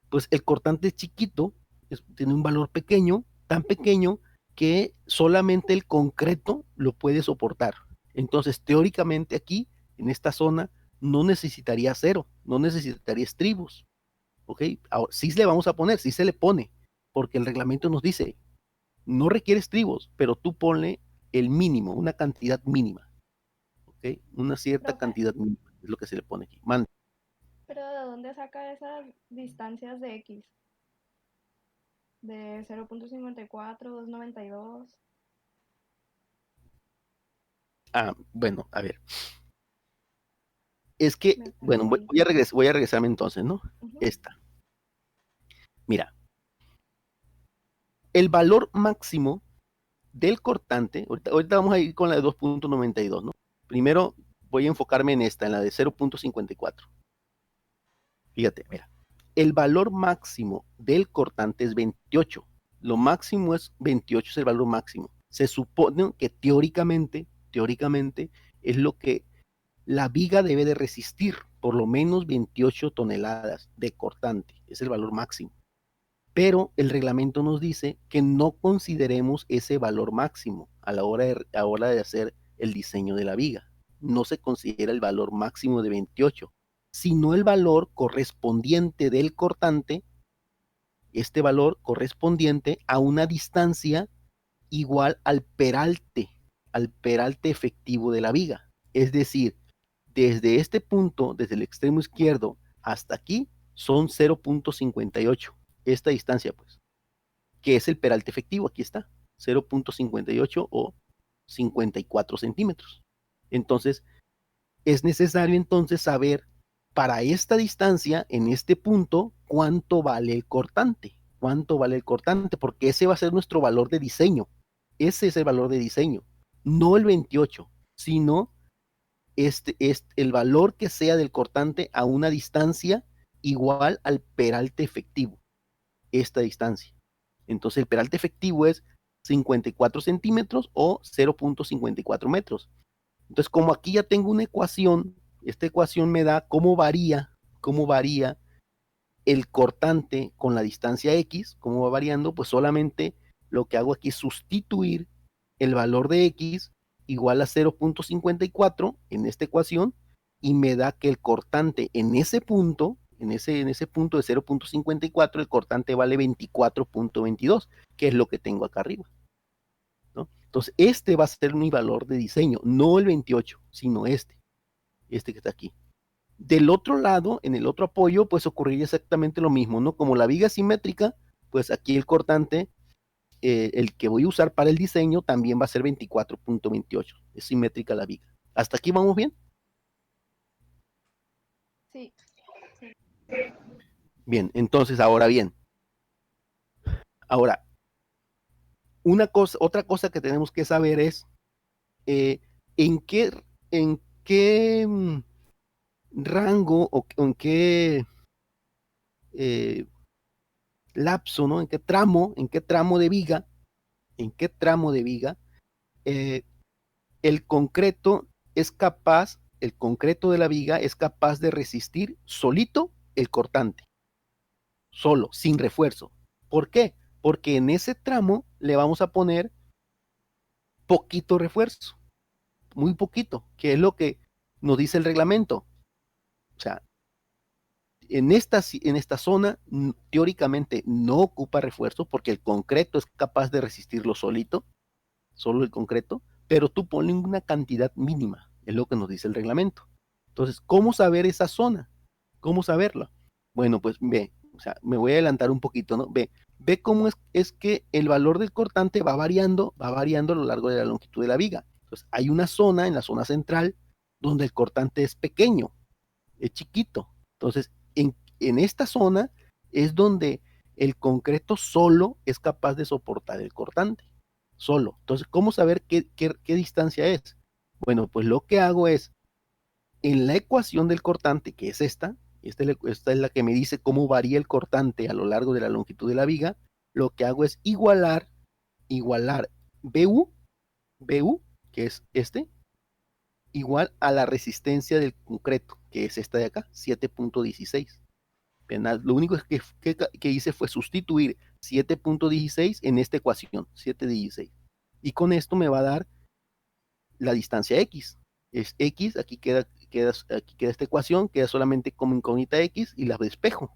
pues el cortante es chiquito, tiene un valor pequeño, tan pequeño que solamente el concreto lo puede soportar. Entonces, teóricamente aquí, en esta zona, no necesitaría acero, no necesitaría estribos, ¿ok? Ahora, sí le vamos a poner, sí se le pone, porque el reglamento nos dice, no requiere estribos, pero tú ponle el mínimo, una cantidad mínima, ¿ok? Una cierta Profe, cantidad mínima, es lo que se le pone aquí. Mande. pero ¿de dónde saca esas distancias de X? ¿De 0.54, 2.92? Bueno, a ver. Es que, Me bueno, perdí. voy a regresarme entonces, ¿no? Ujú. Esta. Mira, el valor máximo del cortante, ahorita vamos a ir con la de 2.92, ¿no? Primero voy a enfocarme en esta, en la de 0.54. Fíjate, mira, el valor máximo del cortante es 28. Lo máximo es 28, es el valor máximo. Se supone que teóricamente es lo que la viga debe de resistir, por lo menos 28 toneladas de cortante, es el valor máximo. Pero el reglamento nos dice que no consideremos ese valor máximo a la hora de hacer el diseño de la viga. No se considera el valor máximo de 28, sino el valor correspondiente del cortante, este valor correspondiente a una distancia igual al peralte efectivo de la viga. Es decir, desde este punto, desde el extremo izquierdo hasta aquí, son 0.58. Esta distancia, pues, que es el peralte efectivo, aquí está, 0.58 o 54 centímetros. Entonces, es necesario entonces saber para esta distancia, en este punto, cuánto vale el cortante. Cuánto vale el cortante, porque ese va a ser nuestro valor de diseño. Ese es el valor de diseño. No el 28, sino el valor que sea del cortante a una distancia igual al peralte efectivo. Esta distancia. Entonces el peralte efectivo es 54 centímetros o 0.54 metros. Entonces, como aquí ya tengo una ecuación, esta ecuación me da cómo varía el cortante con la distancia X, cómo va variando, pues solamente lo que hago aquí es sustituir el valor de X igual a 0.54 en esta ecuación y me da que el cortante en ese punto, en ese punto de 0.54, el cortante vale 24.22, que es lo que tengo acá arriba, ¿no? Entonces, este va a ser mi valor de diseño, no el 28, sino este que está aquí. Del otro lado, en el otro apoyo, pues ocurriría exactamente lo mismo, ¿no? Como la viga es simétrica, pues aquí el cortante, el que voy a usar para el diseño, también va a ser 24.28. Es simétrica la viga. ¿Hasta aquí vamos bien? Sí. Bien, entonces ahora bien. Ahora, otra cosa que tenemos que saber es en qué rango o en qué lapso, ¿no? En qué tramo de viga, eh, el concreto el concreto de la viga es capaz de resistir solito el cortante, solo, sin refuerzo. ¿Por qué? Porque en ese tramo le vamos a poner poquito refuerzo, muy poquito, que es lo que nos dice el reglamento. O sea, en esta zona teóricamente no ocupa refuerzo porque el concreto es capaz de resistirlo solito, solo el concreto, pero tú ponle una cantidad mínima, es lo que nos dice el reglamento. Entonces, ¿cómo saber esa zona? ¿Cómo saberlo? Bueno, pues ve, o sea, me voy a adelantar un poquito, ¿no? Ve cómo es que el valor del cortante va variando a lo largo de la longitud de la viga. Entonces, hay una zona, en la zona central, donde el cortante es pequeño, es chiquito. Entonces, en esta zona es donde el concreto solo es capaz de soportar el cortante. Solo. Entonces, ¿cómo saber qué distancia es? Bueno, pues lo que hago es, en la ecuación del cortante, que es esta es la que me dice cómo varía el cortante a lo largo de la longitud de la viga, lo que hago es igualar BU, que es igual a la resistencia del concreto, que es esta de acá, 7.16. Lo único que hice fue sustituir 7.16 en esta ecuación, 7.16. Y con esto me va a dar la distancia X. Es X, aquí queda esta ecuación, queda solamente como incógnita X y la despejo.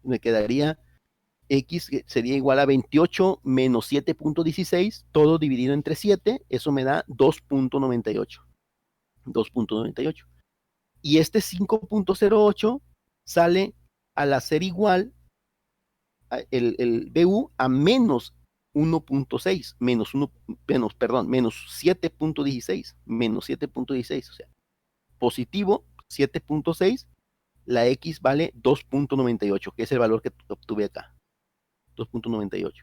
Me quedaría X, que sería igual a 28 menos 7.16, todo dividido entre 7, eso me da 2.98. 2.98. Y este 5.08 sale al hacer igual el BU a menos 1.6, menos 7.16, o sea, positivo 7.6, la X vale 2.98, que es el valor que obtuve acá, 2.98.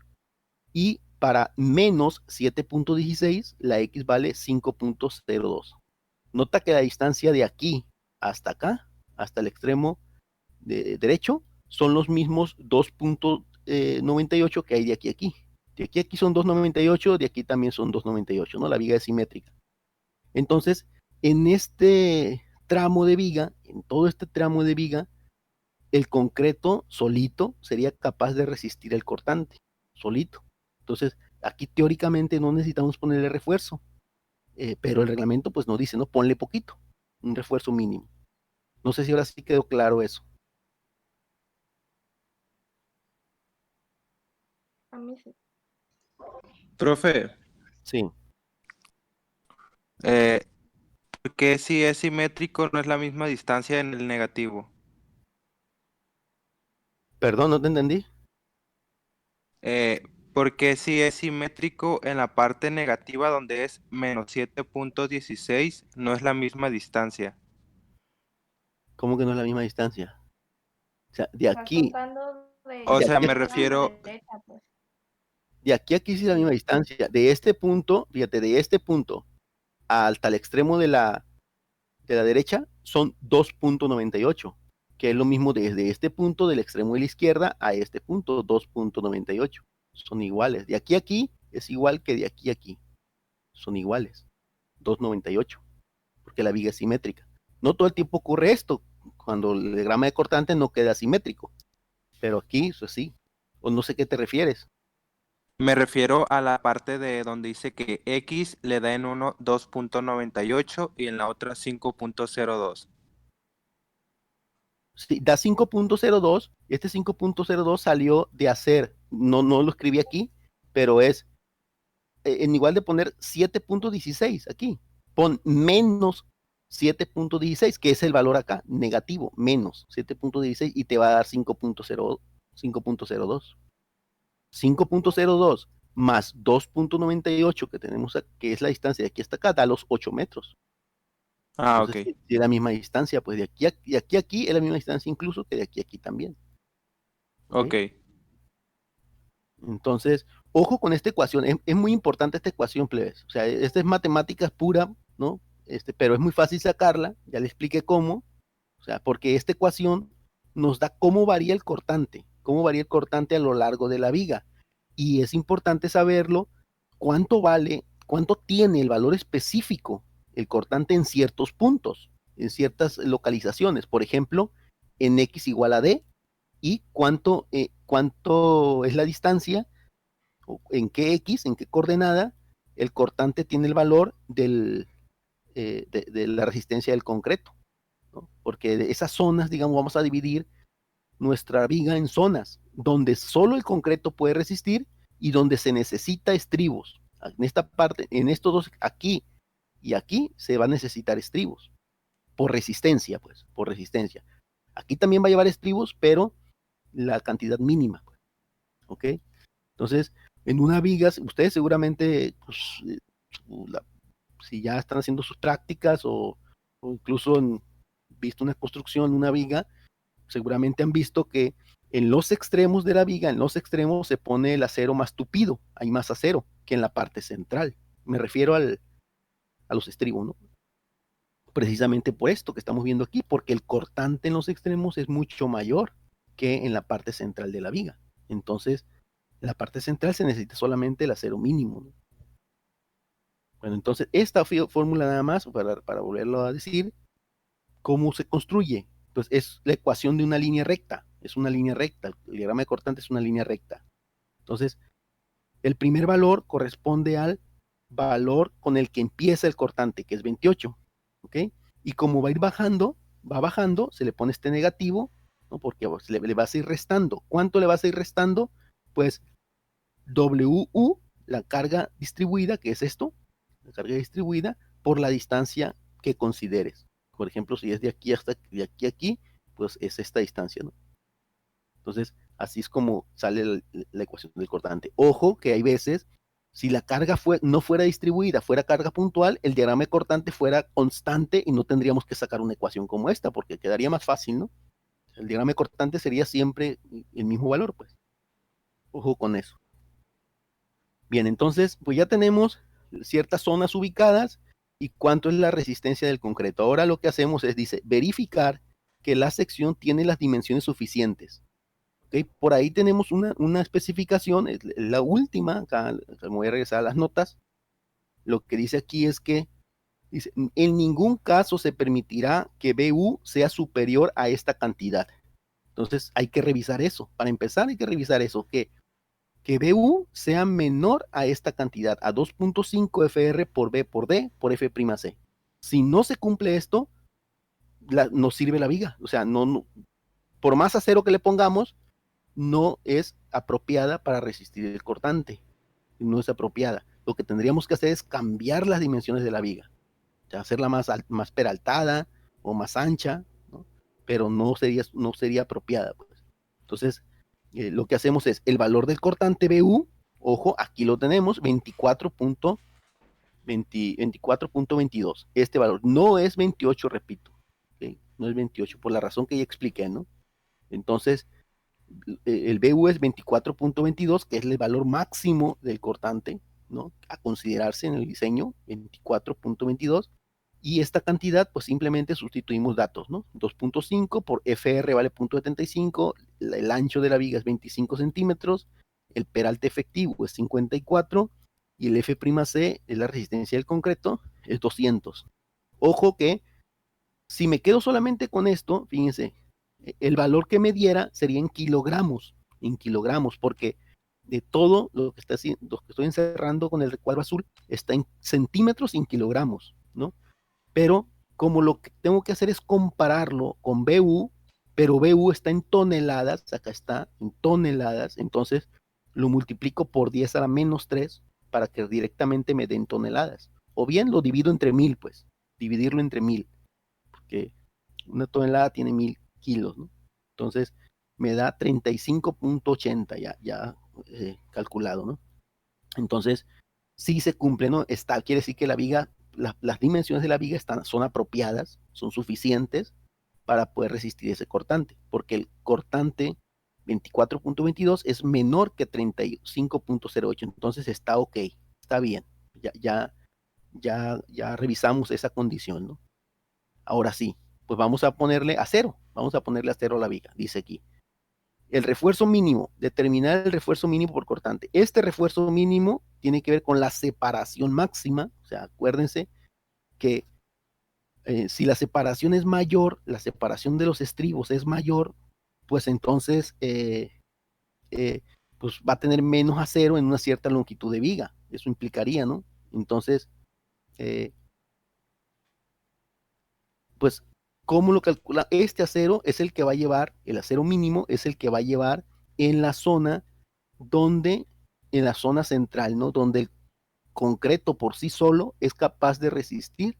Y para menos 7.16, la X vale 5.02. Nota que la distancia de aquí hasta acá, hasta el extremo derecho, son los mismos 2.98 que hay de aquí a aquí. De aquí a aquí son 2.98, de aquí también son 2.98, ¿no? La viga es simétrica. Entonces, en este tramo de viga, en todo este tramo de viga, el concreto solito sería capaz de resistir el cortante, solito. Entonces, aquí teóricamente no necesitamos ponerle refuerzo, pero el reglamento pues nos dice, no, ponle poquito, un refuerzo mínimo. No sé si ahora sí quedó claro eso. A mí sí. Profe, Sí. ¿por qué si es simétrico no es la misma distancia en el negativo? Perdón, no te entendí. ¿Por qué si es simétrico en la parte negativa donde es menos 7.16 no es la misma distancia? ¿Cómo que no es la misma distancia? O sea, de Estás aquí, contando de O de sea, aquí, me izquierda a refiero, derecha, pues. de aquí a aquí sí es la misma distancia. De este punto, fíjate, de este punto hasta el extremo de la derecha son 2.98, que es lo mismo desde este punto del extremo de la izquierda a este punto, 2.98. Son iguales. De aquí a aquí es igual que de aquí a aquí. Son iguales. 2.98, porque la viga es simétrica. No todo el tiempo ocurre esto. Cuando el diagrama de cortante no queda simétrico. Pero aquí, eso sí. O no sé qué te refieres. me refiero a la parte de donde dice que X le da en uno 2.98 y en la otra 5.02. Sí, da 5.02. Este 5.02 salió de hacer, no lo escribí aquí, pero es en igual de poner 7.16 aquí, pon menos 7.16, que es el valor acá, negativo, menos 7.16 y te va a dar 5.02. 5.02 más 2.98 que tenemos, que es la distancia de aquí hasta acá, da los 8 metros. Ah, ok. Entonces, es la misma distancia, pues de aquí a aquí es la misma distancia incluso que de aquí a aquí también. ¿Ok? Ok. Entonces, ojo con esta ecuación, es muy importante esta ecuación, plebes. O sea, esta es matemáticas pura, ¿no? Pero es muy fácil sacarla, ya le expliqué cómo, o sea, porque esta ecuación nos da cómo varía el cortante a lo largo de la viga. Y es importante saberlo, cuánto vale, cuánto tiene el valor específico el cortante en ciertos puntos, en ciertas localizaciones. Por ejemplo, en X igual a D, y cuánto es la distancia, o en qué X, en qué coordenada, el cortante tiene el valor de la resistencia del concreto, ¿no? Porque de esas zonas, digamos, vamos a dividir nuestra viga en zonas donde solo el concreto puede resistir y donde se necesita estribos. En esta parte, en estos dos, aquí y aquí, se va a necesitar estribos por resistencia, pues, por resistencia. Aquí también va a llevar estribos, pero la cantidad mínima, pues, ¿ok? Entonces, en una viga, ustedes seguramente, pues, la, si ya están haciendo sus prácticas o incluso han visto una construcción, una viga, seguramente han visto que en los extremos de la viga, en los extremos se pone el acero más tupido, hay más acero que en la parte central. Me refiero a los estribos, ¿no? Precisamente por esto que estamos viendo aquí, porque el cortante en los extremos es mucho mayor que en la parte central de la viga. Entonces, en la parte central se necesita solamente el acero mínimo, ¿no? Bueno, entonces esta fórmula nada más, para volverlo a decir, ¿cómo se construye? Pues es la ecuación de una línea recta, es una línea recta, el diagrama de cortante es una línea recta. Entonces, el primer valor corresponde al valor con el que empieza el cortante, que es 28, ¿ok? Y como va a ir bajando, va bajando, se le pone este negativo, ¿no? Porque le vas a ir restando. ¿Cuánto le vas a ir restando? Pues WU, la carga distribuida, que es esto, la carga distribuida, por la distancia que consideres. Por ejemplo, si es de aquí hasta de aquí a aquí, pues es esta distancia, ¿no? Entonces, así es como sale la ecuación del cortante. Ojo que hay veces, si la carga no fuera distribuida, fuera carga puntual, el diagrama de cortante fuera constante y no tendríamos que sacar una ecuación como esta, porque quedaría más fácil, ¿no? El diagrama de cortante sería siempre el mismo valor, pues. Ojo con eso. Bien, entonces, pues ya tenemos ciertas zonas ubicadas y cuánto es la resistencia del concreto. Ahora lo que hacemos es, dice, verificar que la sección tiene las dimensiones suficientes. ¿Okay? Por ahí tenemos una especificación, es la última, acá me voy a regresar a las notas. Lo que dice aquí es que, dice, en ningún caso se permitirá que BU sea superior a esta cantidad. Entonces hay que revisar eso. Para empezar hay que revisar eso, que BU sea menor a esta cantidad, a 2.5 FR por B por D por F'C. Si no se cumple esto, no sirve la viga. O sea, por más acero que le pongamos, no es apropiada para resistir el cortante. No es apropiada. Lo que tendríamos que hacer es cambiar las dimensiones de la viga. O sea, hacerla más peraltada o más ancha, ¿no? Pero no sería apropiada, pues. Entonces, lo que hacemos es el valor del cortante BU, ojo, aquí lo tenemos, 24.22. Este valor no es 28, repito. ¿Okay? no es 28, por la razón que ya expliqué, ¿no? Entonces, el BU es 24.22, que es el valor máximo del cortante, ¿no? A considerarse en el diseño, 24.22, y esta cantidad, pues simplemente sustituimos datos, ¿no? 2.5 por FR vale 0.75, el ancho de la viga es 25 centímetros, el peralte efectivo es 54, y el F'C es la resistencia del concreto, es 200. Ojo que si me quedo solamente con esto, fíjense, el valor que me diera sería en kilogramos, porque de todo lo que estoy encerrando con el recuadro azul está en centímetros y en kilogramos, ¿no? Pero como lo que tengo que hacer es compararlo con BU, pero BU está en toneladas, acá está en toneladas, entonces lo multiplico por 10 a la menos 3 para que directamente me den toneladas. O bien lo divido entre 1000, pues, dividirlo entre 1000, porque una tonelada tiene 1000 kilos, ¿no? Entonces me da 35.80 ya calculado, ¿no? Entonces, sí se cumple, ¿no? Quiere decir que la viga, las dimensiones de la viga son apropiadas, son suficientes para poder resistir ese cortante, porque el cortante 24.22 es menor que 35.08, entonces está ok, está bien, ya revisamos esa condición, ¿no? Ahora sí, pues vamos a ponerle acero a la viga, dice aquí. El refuerzo mínimo, determinar el refuerzo mínimo por cortante. Este refuerzo mínimo tiene que ver con la separación máxima, o sea, acuérdense que si la separación es mayor, la separación de los estribos es mayor, pues entonces pues va a tener menos acero en una cierta longitud de viga. Eso implicaría, ¿no? Entonces, pues, ¿cómo lo calcula? Este acero es el que va a llevar, el acero mínimo es el que va a llevar en la zona en la zona central, ¿no? Donde el concreto por sí solo es capaz de resistir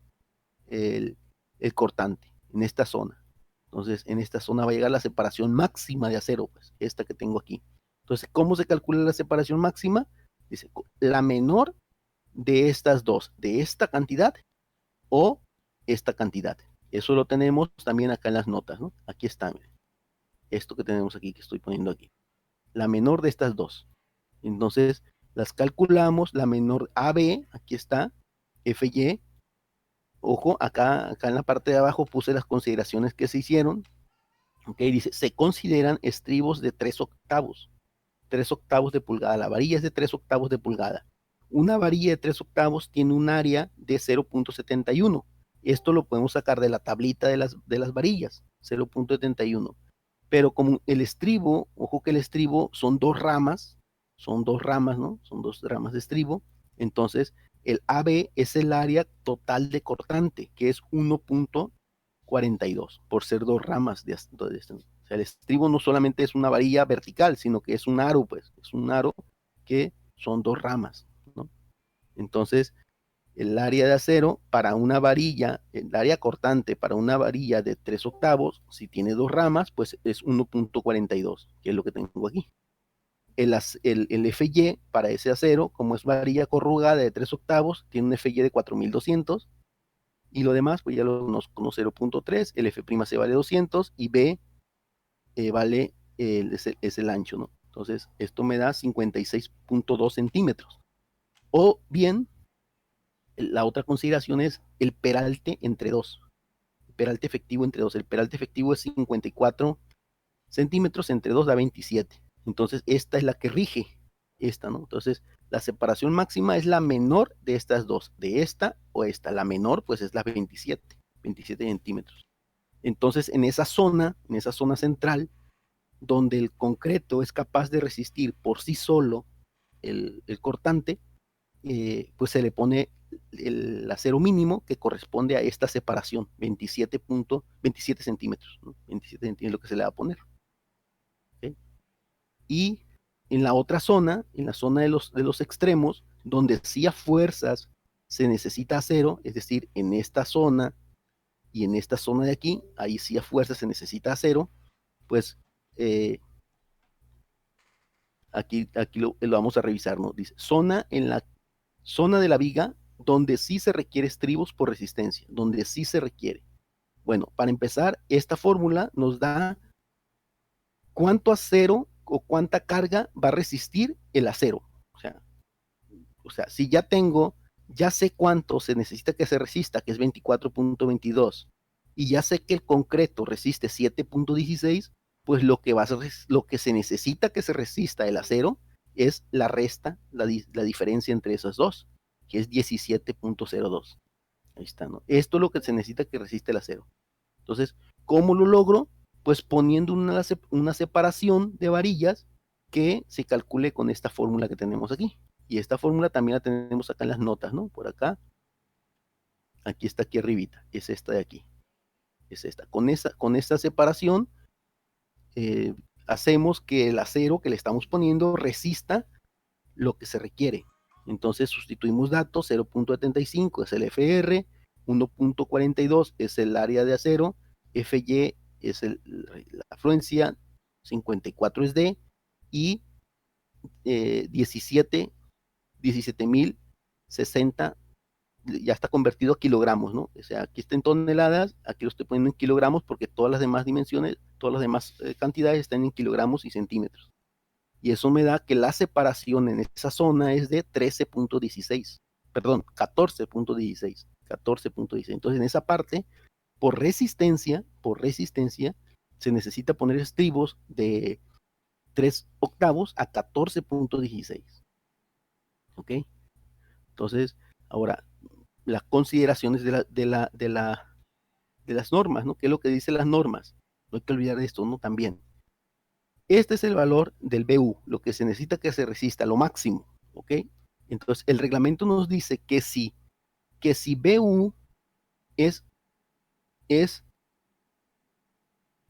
el, el cortante, en esta zona. Entonces, en esta zona va a llegar la separación máxima de acero, pues, esta que tengo aquí. Entonces, ¿cómo se calcula la separación máxima? Dice, la menor de estas dos, de esta cantidad o esta cantidad. Eso lo tenemos también acá en las notas, ¿no? Aquí está, miren. Esto que tenemos aquí, que estoy poniendo aquí. La menor de estas dos. Entonces, las calculamos, la menor AB, aquí está, FY. Ojo, acá en la parte de abajo puse las consideraciones que se hicieron. Ok, dice, se consideran estribos de 3 octavos. 3 octavos de pulgada. La varilla es de 3 octavos de pulgada. Una varilla de 3 octavos tiene un área de 0.71. Esto lo podemos sacar de la tablita de las varillas, 0.71. Pero como el estribo, ojo que el estribo son dos ramas, ¿no? Son dos ramas de estribo. Entonces, el AB es el área total de cortante, que es 1.42, por ser dos ramas de esto. O sea, el estribo no solamente es una varilla vertical, sino que es un aro, pues, es un aro que son dos ramas, ¿no? Entonces, el área de acero para una varilla, el área cortante para una varilla de 3 octavos, si tiene dos ramas, pues es 1.42, que es lo que tengo aquí. El FY para ese acero, como es varilla corrugada de 3 octavos, tiene un FY de 4200, y lo demás, pues ya lo conozco, 0.3, el F'C vale 200, y B vale, es el ancho, ¿no? Entonces, esto me da 56.2 centímetros. O bien, la otra consideración es el peralte entre dos. El peralte efectivo entre dos. El peralte efectivo es 54 centímetros, entre 2 da 27. Entonces, esta es la que rige. Esta, ¿no? Entonces, la separación máxima es la menor de estas dos. De esta o esta. La menor, pues, es la 27 centímetros. Entonces, en esa zona central, donde el concreto es capaz de resistir por sí solo el cortante, pues se le pone el acero mínimo que corresponde a esta separación, 27 centímetros, ¿no? 27 centímetros es lo que se le va a poner. ¿Okay? Y en la otra zona, en la zona de los extremos, donde sí a fuerzas se necesita acero, es decir, en esta zona y en esta zona de aquí, ahí sí a fuerzas se necesita acero, pues aquí lo vamos a revisar, ¿no? Dice, en la zona de la viga donde sí se requiere estribos por resistencia, donde sí se requiere. Bueno, para empezar, esta fórmula nos da cuánto acero o cuánta carga va a resistir el acero. O sea, si ya sé cuánto se necesita que se resista, que es 24.22, y ya sé que el concreto resiste 7.16, pues lo que se necesita que se resista el acero es la resta, la diferencia entre esos dos, que es 17.02. Ahí está, ¿no? Esto es lo que se necesita que resista el acero. Entonces, ¿cómo lo logro? Pues poniendo una separación de varillas que se calcule con esta fórmula que tenemos aquí. Y esta fórmula también la tenemos acá en las notas, ¿no? Por acá. Aquí está, aquí arribita. Es esta de aquí. Es esta. Con esta separación, hacemos que el acero que le estamos poniendo resista lo que se requiere. Entonces sustituimos datos, 0.75 es el FR, 1.42 es el área de acero, FY es la afluencia, 54 es D, y 17.060 ya está convertido a kilogramos, ¿no? O sea, aquí está en toneladas, aquí lo estoy poniendo en kilogramos porque todas las demás dimensiones, todas las demás cantidades están en kilogramos y centímetros. Y eso me da que la separación en esa zona es de 13.16, perdón, 14.16. Entonces, en esa parte, por resistencia, se necesita poner estribos de 3 octavos a 14.16. ¿Ok? Entonces, ahora, las consideraciones de las normas, ¿no? ¿Qué es lo que dicen las normas? No hay que olvidar esto, ¿no? También. Este es el valor del BU, lo que se necesita que se resista, lo máximo, ¿ok? Entonces, el reglamento nos dice que si BU es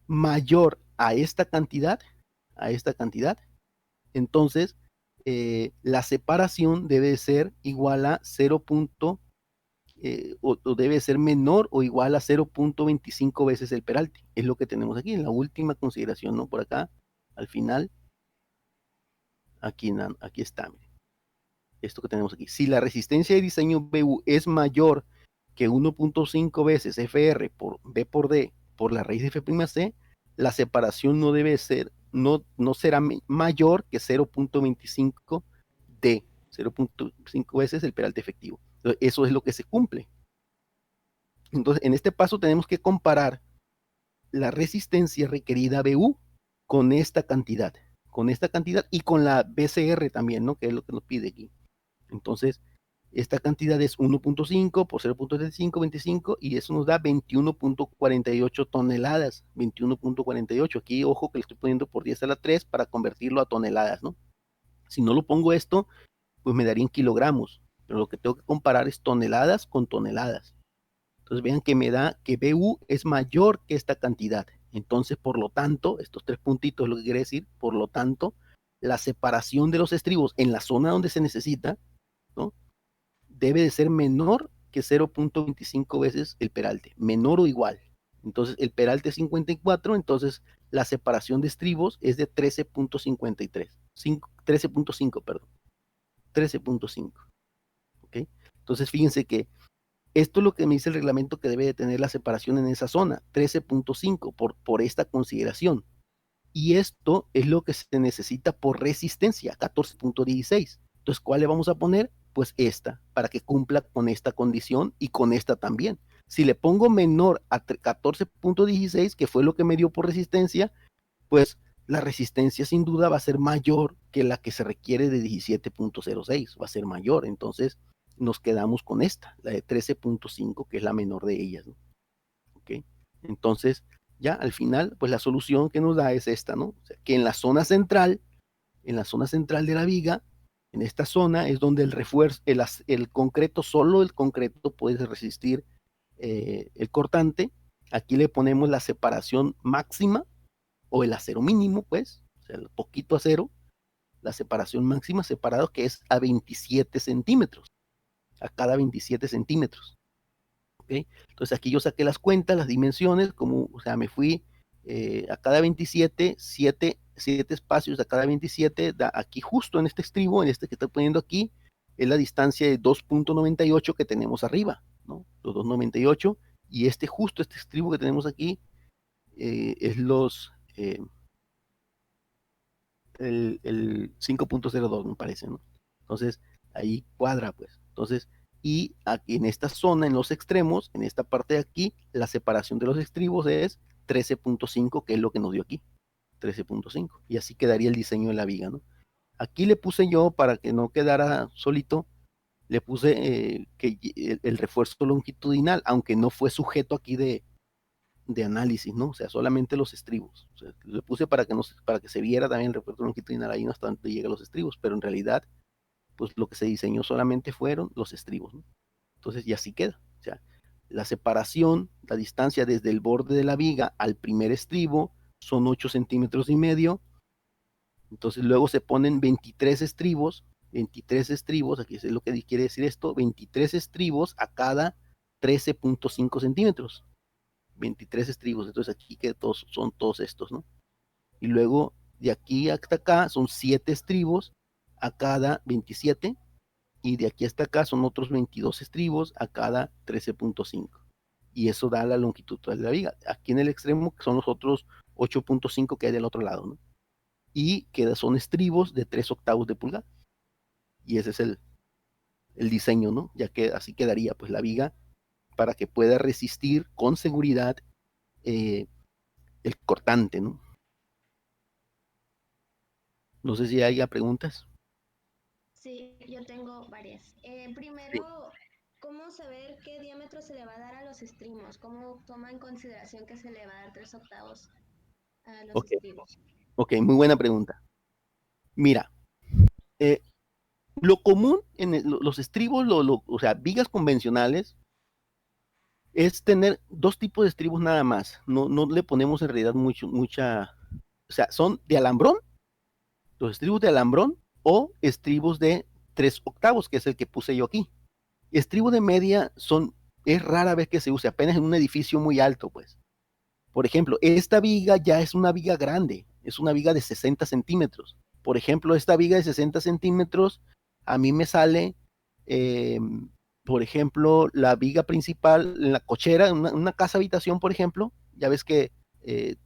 mayor a esta cantidad, entonces la separación debe ser igual a 0. O debe ser menor o igual a 0.25 veces el peralte. Es lo que tenemos aquí en la última consideración, ¿no? Por acá, al final. Aquí está, miren. Esto que tenemos aquí. Si la resistencia de diseño BU es mayor que 1.5 veces FR por B por D por la raíz de F'C, la separación no debe ser, no será mayor que 0.25 D, 0.5 veces el peralte efectivo. Entonces, eso es lo que se cumple. Entonces, en este paso tenemos que comparar la resistencia requerida BU con esta cantidad y con la BCR también, ¿no? Que es lo que nos pide aquí. Entonces, esta cantidad es 1.5 por 0.3525 y eso nos da 21.48 toneladas. 21.48. Aquí, ojo que le estoy poniendo por 10 a la 3 para convertirlo a toneladas, ¿no? Si no lo pongo esto, pues me darían kilogramos. Pero lo que tengo que comparar es toneladas con toneladas. Entonces vean que me da que BU es mayor que esta cantidad. Entonces, por lo tanto, estos 3 puntitos es lo que quiere decir, por lo tanto, la separación de los estribos en la zona donde se necesita, ¿no? Debe de ser menor que 0.25 veces el peralte, menor o igual. Entonces, el peralte es 54, entonces la separación de estribos es de 13.53, 13.5, perdón, 13.5. ¿Ok? Entonces, fíjense que esto es lo que me dice el reglamento que debe de tener la separación en esa zona, 13.5 por esta consideración. Y esto es lo que se necesita por resistencia, 14.16. Entonces, ¿cuál le vamos a poner? Pues esta, para que cumpla con esta condición y con esta también. Si le pongo menor a 14.16, que fue lo que me dio por resistencia, pues la resistencia sin duda va a ser mayor que la que se requiere de 17.06, va a ser mayor. Entonces, nos quedamos con esta, la de 13.5, que es la menor de ellas, ¿no? ¿Ok? Entonces, ya al final, pues la solución que nos da es esta, ¿no? O sea, que en la zona central de la viga, en esta zona es donde el refuerzo, el concreto, solo el concreto puede resistir el cortante. Aquí le ponemos la separación máxima o el acero mínimo, pues, o sea, el poquito acero, la separación máxima separado que es a 27 centímetros. A cada 27 centímetros. ¿Okay? Entonces aquí yo saqué las cuentas, las dimensiones, o sea, me fui a cada 27, 7 espacios a cada 27, aquí justo en este estribo, en este que estoy poniendo aquí, es la distancia de 2.98 que tenemos arriba, ¿no? Los 2.98, y justo este estribo que tenemos aquí es el 5.02, me parece, ¿no? Entonces, ahí cuadra, pues. Entonces, y aquí en esta zona, en los extremos, en esta parte de aquí, la separación de los estribos es 13.5, que es lo que nos dio aquí, 13.5. Y así quedaría el diseño de la viga, ¿no? Aquí le puse yo, para que no quedara solito, le puse que el refuerzo longitudinal, aunque no fue sujeto aquí de análisis, ¿no? O sea, solamente los estribos. O sea, le puse para que se viera también el refuerzo longitudinal ahí hasta donde llegan los estribos, pero en realidad, pues lo que se diseñó solamente fueron los estribos, ¿no? Entonces, y así queda. O sea, la separación, la distancia desde el borde de la viga al primer estribo son 8 centímetros y medio. Entonces, luego se ponen 23 estribos, aquí es lo que quiere decir esto, 23 estribos a cada 13.5 centímetros. 23 estribos, entonces aquí que son todos estos, ¿no? Y luego de aquí hasta acá son 7 estribos a cada 27, y de aquí hasta acá son otros 22 estribos a cada 13.5. Y eso da la longitud de la viga. Aquí en el extremo son los otros 8.5 que hay del otro lado, ¿no? Y son estribos de 3/8 de pulgada. Y ese es el diseño, ¿no? Ya que así quedaría pues la viga para que pueda resistir con seguridad el cortante, ¿no? No sé si haya preguntas. Sí, yo tengo varias. Primero, Sí. ¿cómo saber qué diámetro se le va a dar a los estribos? ¿Cómo toma en consideración que se le va a dar 3/8 a los Ok, estribos? muy buena pregunta. Mira, lo común en los estribos, o sea, vigas convencionales, es tener 2 tipos de estribos nada más. No le ponemos en realidad mucha, o sea, son de alambrón, los estribos de alambrón o estribos de 3/8, que es el que puse yo aquí. Estribo de media es rara vez que se use, apenas en un edificio muy alto, pues. Por ejemplo, esta viga ya es una viga grande, es una viga de 60 centímetros. Por ejemplo, esta viga de 60 centímetros, a mí me sale, por ejemplo, la viga principal en la cochera, en una casa habitación, por ejemplo, ya ves que eh,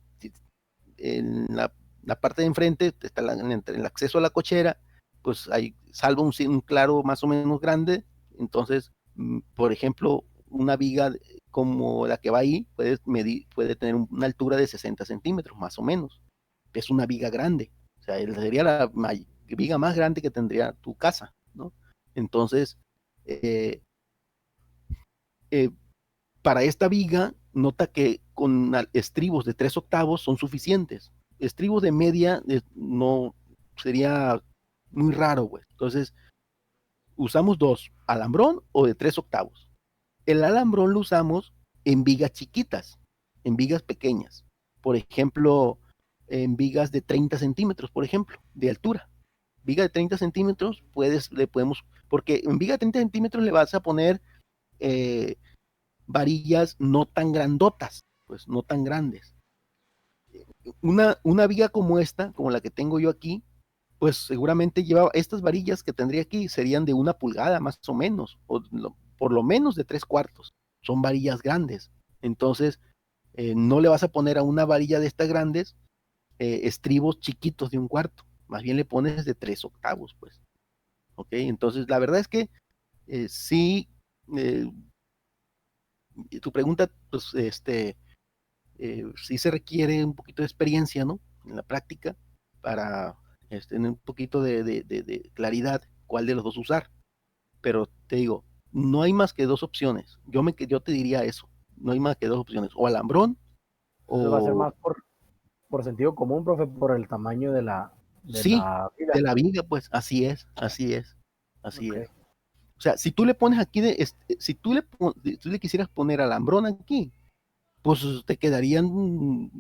en la parte de enfrente está en el acceso a la cochera, pues hay, salvo un claro más o menos grande, entonces, por ejemplo, una viga como la que va ahí puede tener una altura de 60 centímetros, más o menos. Es una viga grande, o sea, sería la viga más grande que tendría tu casa, ¿no? Entonces, eh, eh, para esta viga, nota que con estribos de 3/8 son suficientes. Estribos de media no sería muy raro, güey. Entonces, usamos 2, alambrón o de 3/8. El alambrón lo usamos en vigas chiquitas, en vigas pequeñas. Por ejemplo, en vigas de 30 centímetros, por ejemplo, de altura. Viga de 30 centímetros, porque en viga de 30 centímetros le vas a poner eh, varillas no tan grandotas, pues no tan grandes. Una viga como esta, como la que tengo yo aquí, pues seguramente llevaba estas varillas que tendría aquí, serían de 1 pulgada más o menos, o por lo menos de 3/4. Son varillas grandes. Entonces, no le vas a poner a una varilla de estas grandes estribos chiquitos de 1/4. Más bien le pones de 3/8, pues. Ok, entonces la verdad es que sí, eh, tu pregunta, pues, sí se requiere un poquito de experiencia, ¿no? En la práctica, para tener un poquito de claridad cuál de los dos usar. Pero te digo, no hay más que 2 opciones. Yo te diría eso. No hay más que 2 opciones. O alambrón, Entonces va a ser o más por sentido común, profe, por el tamaño de sí, la de viga. la viga, pues así es, así Ok. es. O sea, si tú le pones aquí, si tú le quisieras poner alambrón aquí, pues te quedarían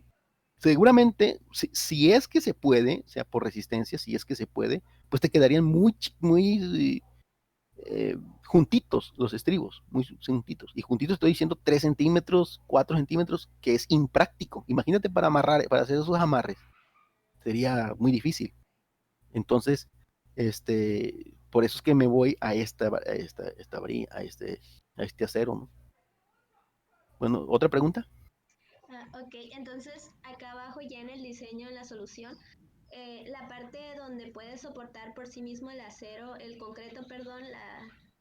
seguramente, si es que se puede, o sea, por resistencia, si es que se puede, pues te quedarían muy juntitos los estribos, muy juntitos. Y juntitos estoy diciendo 3 centímetros, 4 centímetros, que es impráctico. Imagínate para para hacer esos amarres, sería muy difícil. Entonces, por eso es que me voy a esta varilla, a este acero, ¿no? Bueno, ¿otra pregunta? Ok, entonces acá abajo ya en el diseño, en la solución, la parte donde puede soportar por sí mismo el acero, el concreto, perdón,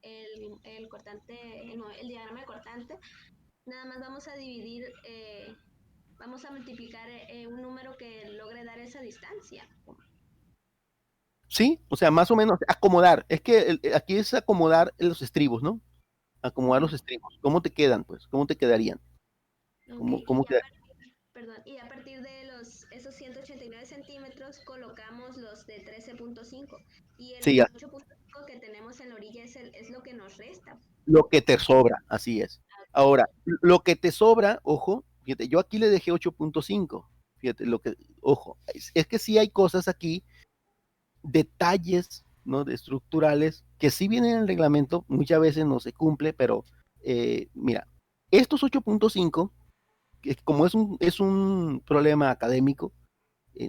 el cortante, no, el diagrama de cortante, nada más vamos a dividir, vamos a multiplicar un número que logre dar esa distancia. Sí, o sea, más o menos acomodar. Es que aquí es acomodar los estribos, ¿no? Acomodar los estribos. ¿Cómo te quedan, pues? ¿Cómo te quedarían? Ok, ¿Cómo y a queda? partir, perdón, y a partir de esos 189 centímetros colocamos los de 13.5 y el Sí, 8.5 que tenemos en la orilla es lo que nos resta. lo que te sobra, así es. Ahora, lo que te sobra, ojo, fíjate, yo aquí le dejé 8.5. Fíjate, ojo, es que sí hay cosas aquí, detalles, ¿no? De estructurales, que sí vienen en el reglamento, muchas veces no se cumple, pero mira, estos 8.5, que como es un problema académico,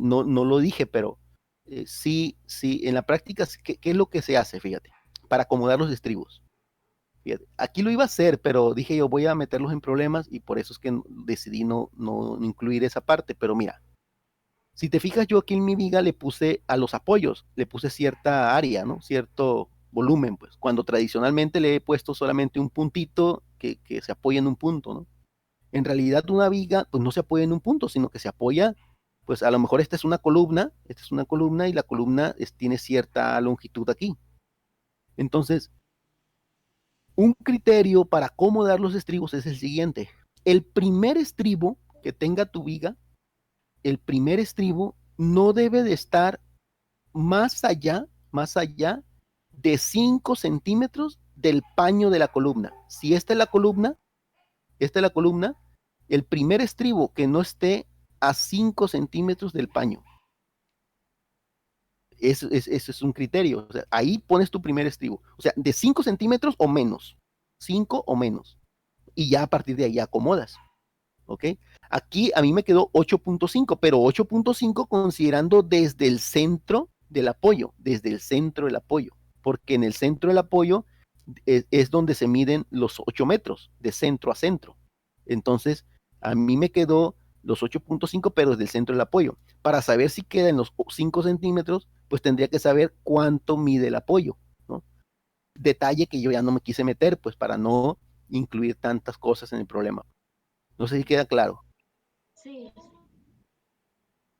no lo dije, pero sí, en la práctica, ¿qué es lo que se hace? Fíjate, para acomodar los estribos. Fíjate, aquí lo iba a hacer, pero dije yo voy a meterlos en problemas y por eso es que decidí no incluir esa parte. Pero mira, si te fijas, yo aquí en mi viga le puse a los apoyos, le puse cierta área, ¿no? Cierto volumen, pues, cuando tradicionalmente le he puesto solamente un puntito que se apoya en un punto, ¿no? En realidad una viga, pues no se apoya en un punto, sino que se apoya, pues a lo mejor esta es una columna y la columna tiene cierta longitud aquí. Entonces, un criterio para acomodar los estribos es el siguiente. El primer estribo que tenga tu viga, el primer estribo no debe de estar más allá de 5 centímetros del paño de la columna. Si esta es la columna, el primer estribo que no esté a 5 centímetros del paño. Eso es un criterio. O sea, ahí pones tu primer estribo. O sea, de 5 centímetros o menos. 5 o menos. Y ya a partir de ahí acomodas. ¿Ok? Aquí a mí me quedó 8.5, pero 8.5 considerando desde el centro del apoyo, desde el centro del apoyo, porque en el centro del apoyo es donde se miden los 8 metros, de centro a centro. Entonces, a mí me quedó los 8.5, pero desde el centro del apoyo. Para saber si queda en los 5 centímetros, pues tendría que saber cuánto mide el apoyo, ¿no? Detalle que yo ya no me quise meter, pues para no incluir tantas cosas en el problema. No sé si queda claro. Sí.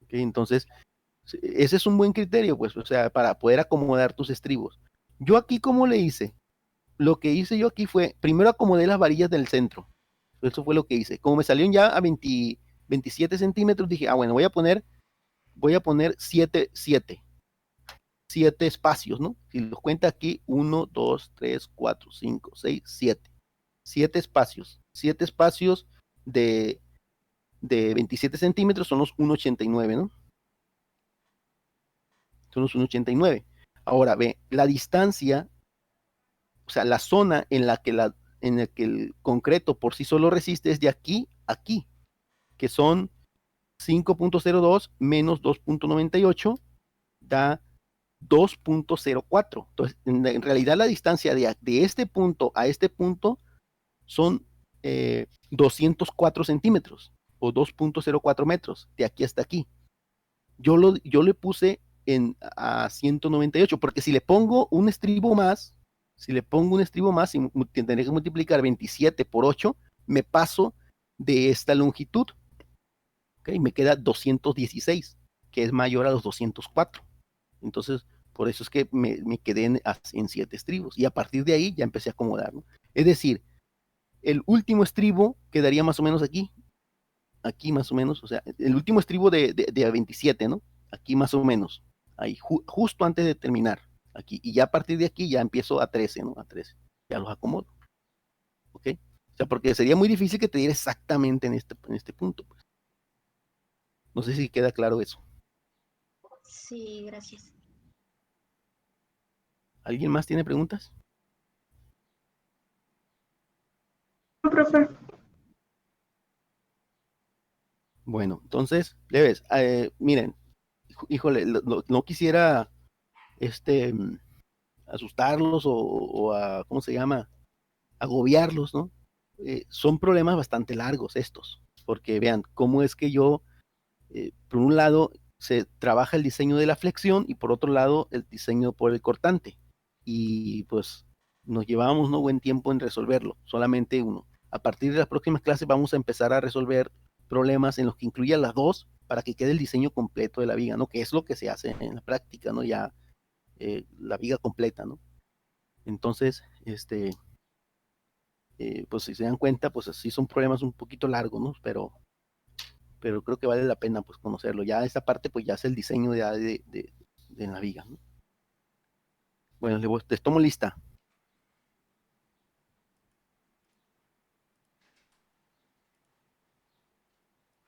¿Okay? Entonces, ese es un buen criterio, pues, o sea, para poder acomodar tus estribos. Yo aquí, ¿cómo le hice? Lo que hice yo aquí fue, primero acomodé las varillas del centro. Eso fue lo que hice. Como me salieron ya a 27 centímetros, dije, bueno, voy a poner 7 espacios, ¿no? Si los cuenta aquí, 1, 2, 3, 4, 5, 6, 7. 7 espacios de, de 27 centímetros son los 1,89, ¿no? Son los 1,89. Ahora, ve, la distancia, o sea, la zona en la que el concreto por sí solo resiste es de aquí a aquí, que son 5.02 menos 2.98 da 2.04. Entonces, en realidad la distancia de este punto a este punto son 204 centímetros o 2.04 metros, de aquí hasta aquí. Yo le puse a 198, porque si le pongo un estribo más, tendré que multiplicar 27 por 8, me paso de esta longitud, ¿ok? Me queda 216, que es mayor a los 204. Entonces, por eso es que me quedé en 7 estribos, y a partir de ahí ya empecé a acomodar, ¿no? Es decir, el último estribo quedaría más o menos aquí más o menos, o sea, el último estribo de 27, ¿no? Aquí más o menos, ahí, justo antes de terminar, aquí, y ya a partir de aquí ya empiezo a 13, ¿no? A 13, ya los acomodo, ¿ok? O sea, porque sería muy difícil que te diera exactamente en este punto, pues. No sé si queda claro eso. Sí, gracias. ¿Alguien más tiene preguntas? Profe. Bueno, entonces, leves, miren, híjole, no quisiera, este, asustarlos o ¿cómo se llama? Agobiarlos, ¿no? son problemas bastante largos estos, porque vean, cómo es que yo, por un lado, se trabaja el diseño de la flexión y por otro lado, el diseño por el cortante. Y pues nos llevábamos un buen tiempo en resolverlo, solamente uno. A partir de las próximas clases vamos a empezar a resolver problemas en los que incluya las dos para que quede el diseño completo de la viga, ¿no? Que es lo que se hace en la práctica, ¿no? Ya la viga completa, ¿no? Entonces, pues si se dan cuenta, pues sí son problemas un poquito largos, ¿no? Pero creo que vale la pena pues conocerlo. Ya esta parte pues ya es el diseño de la viga, ¿no? Bueno, les tomo lista.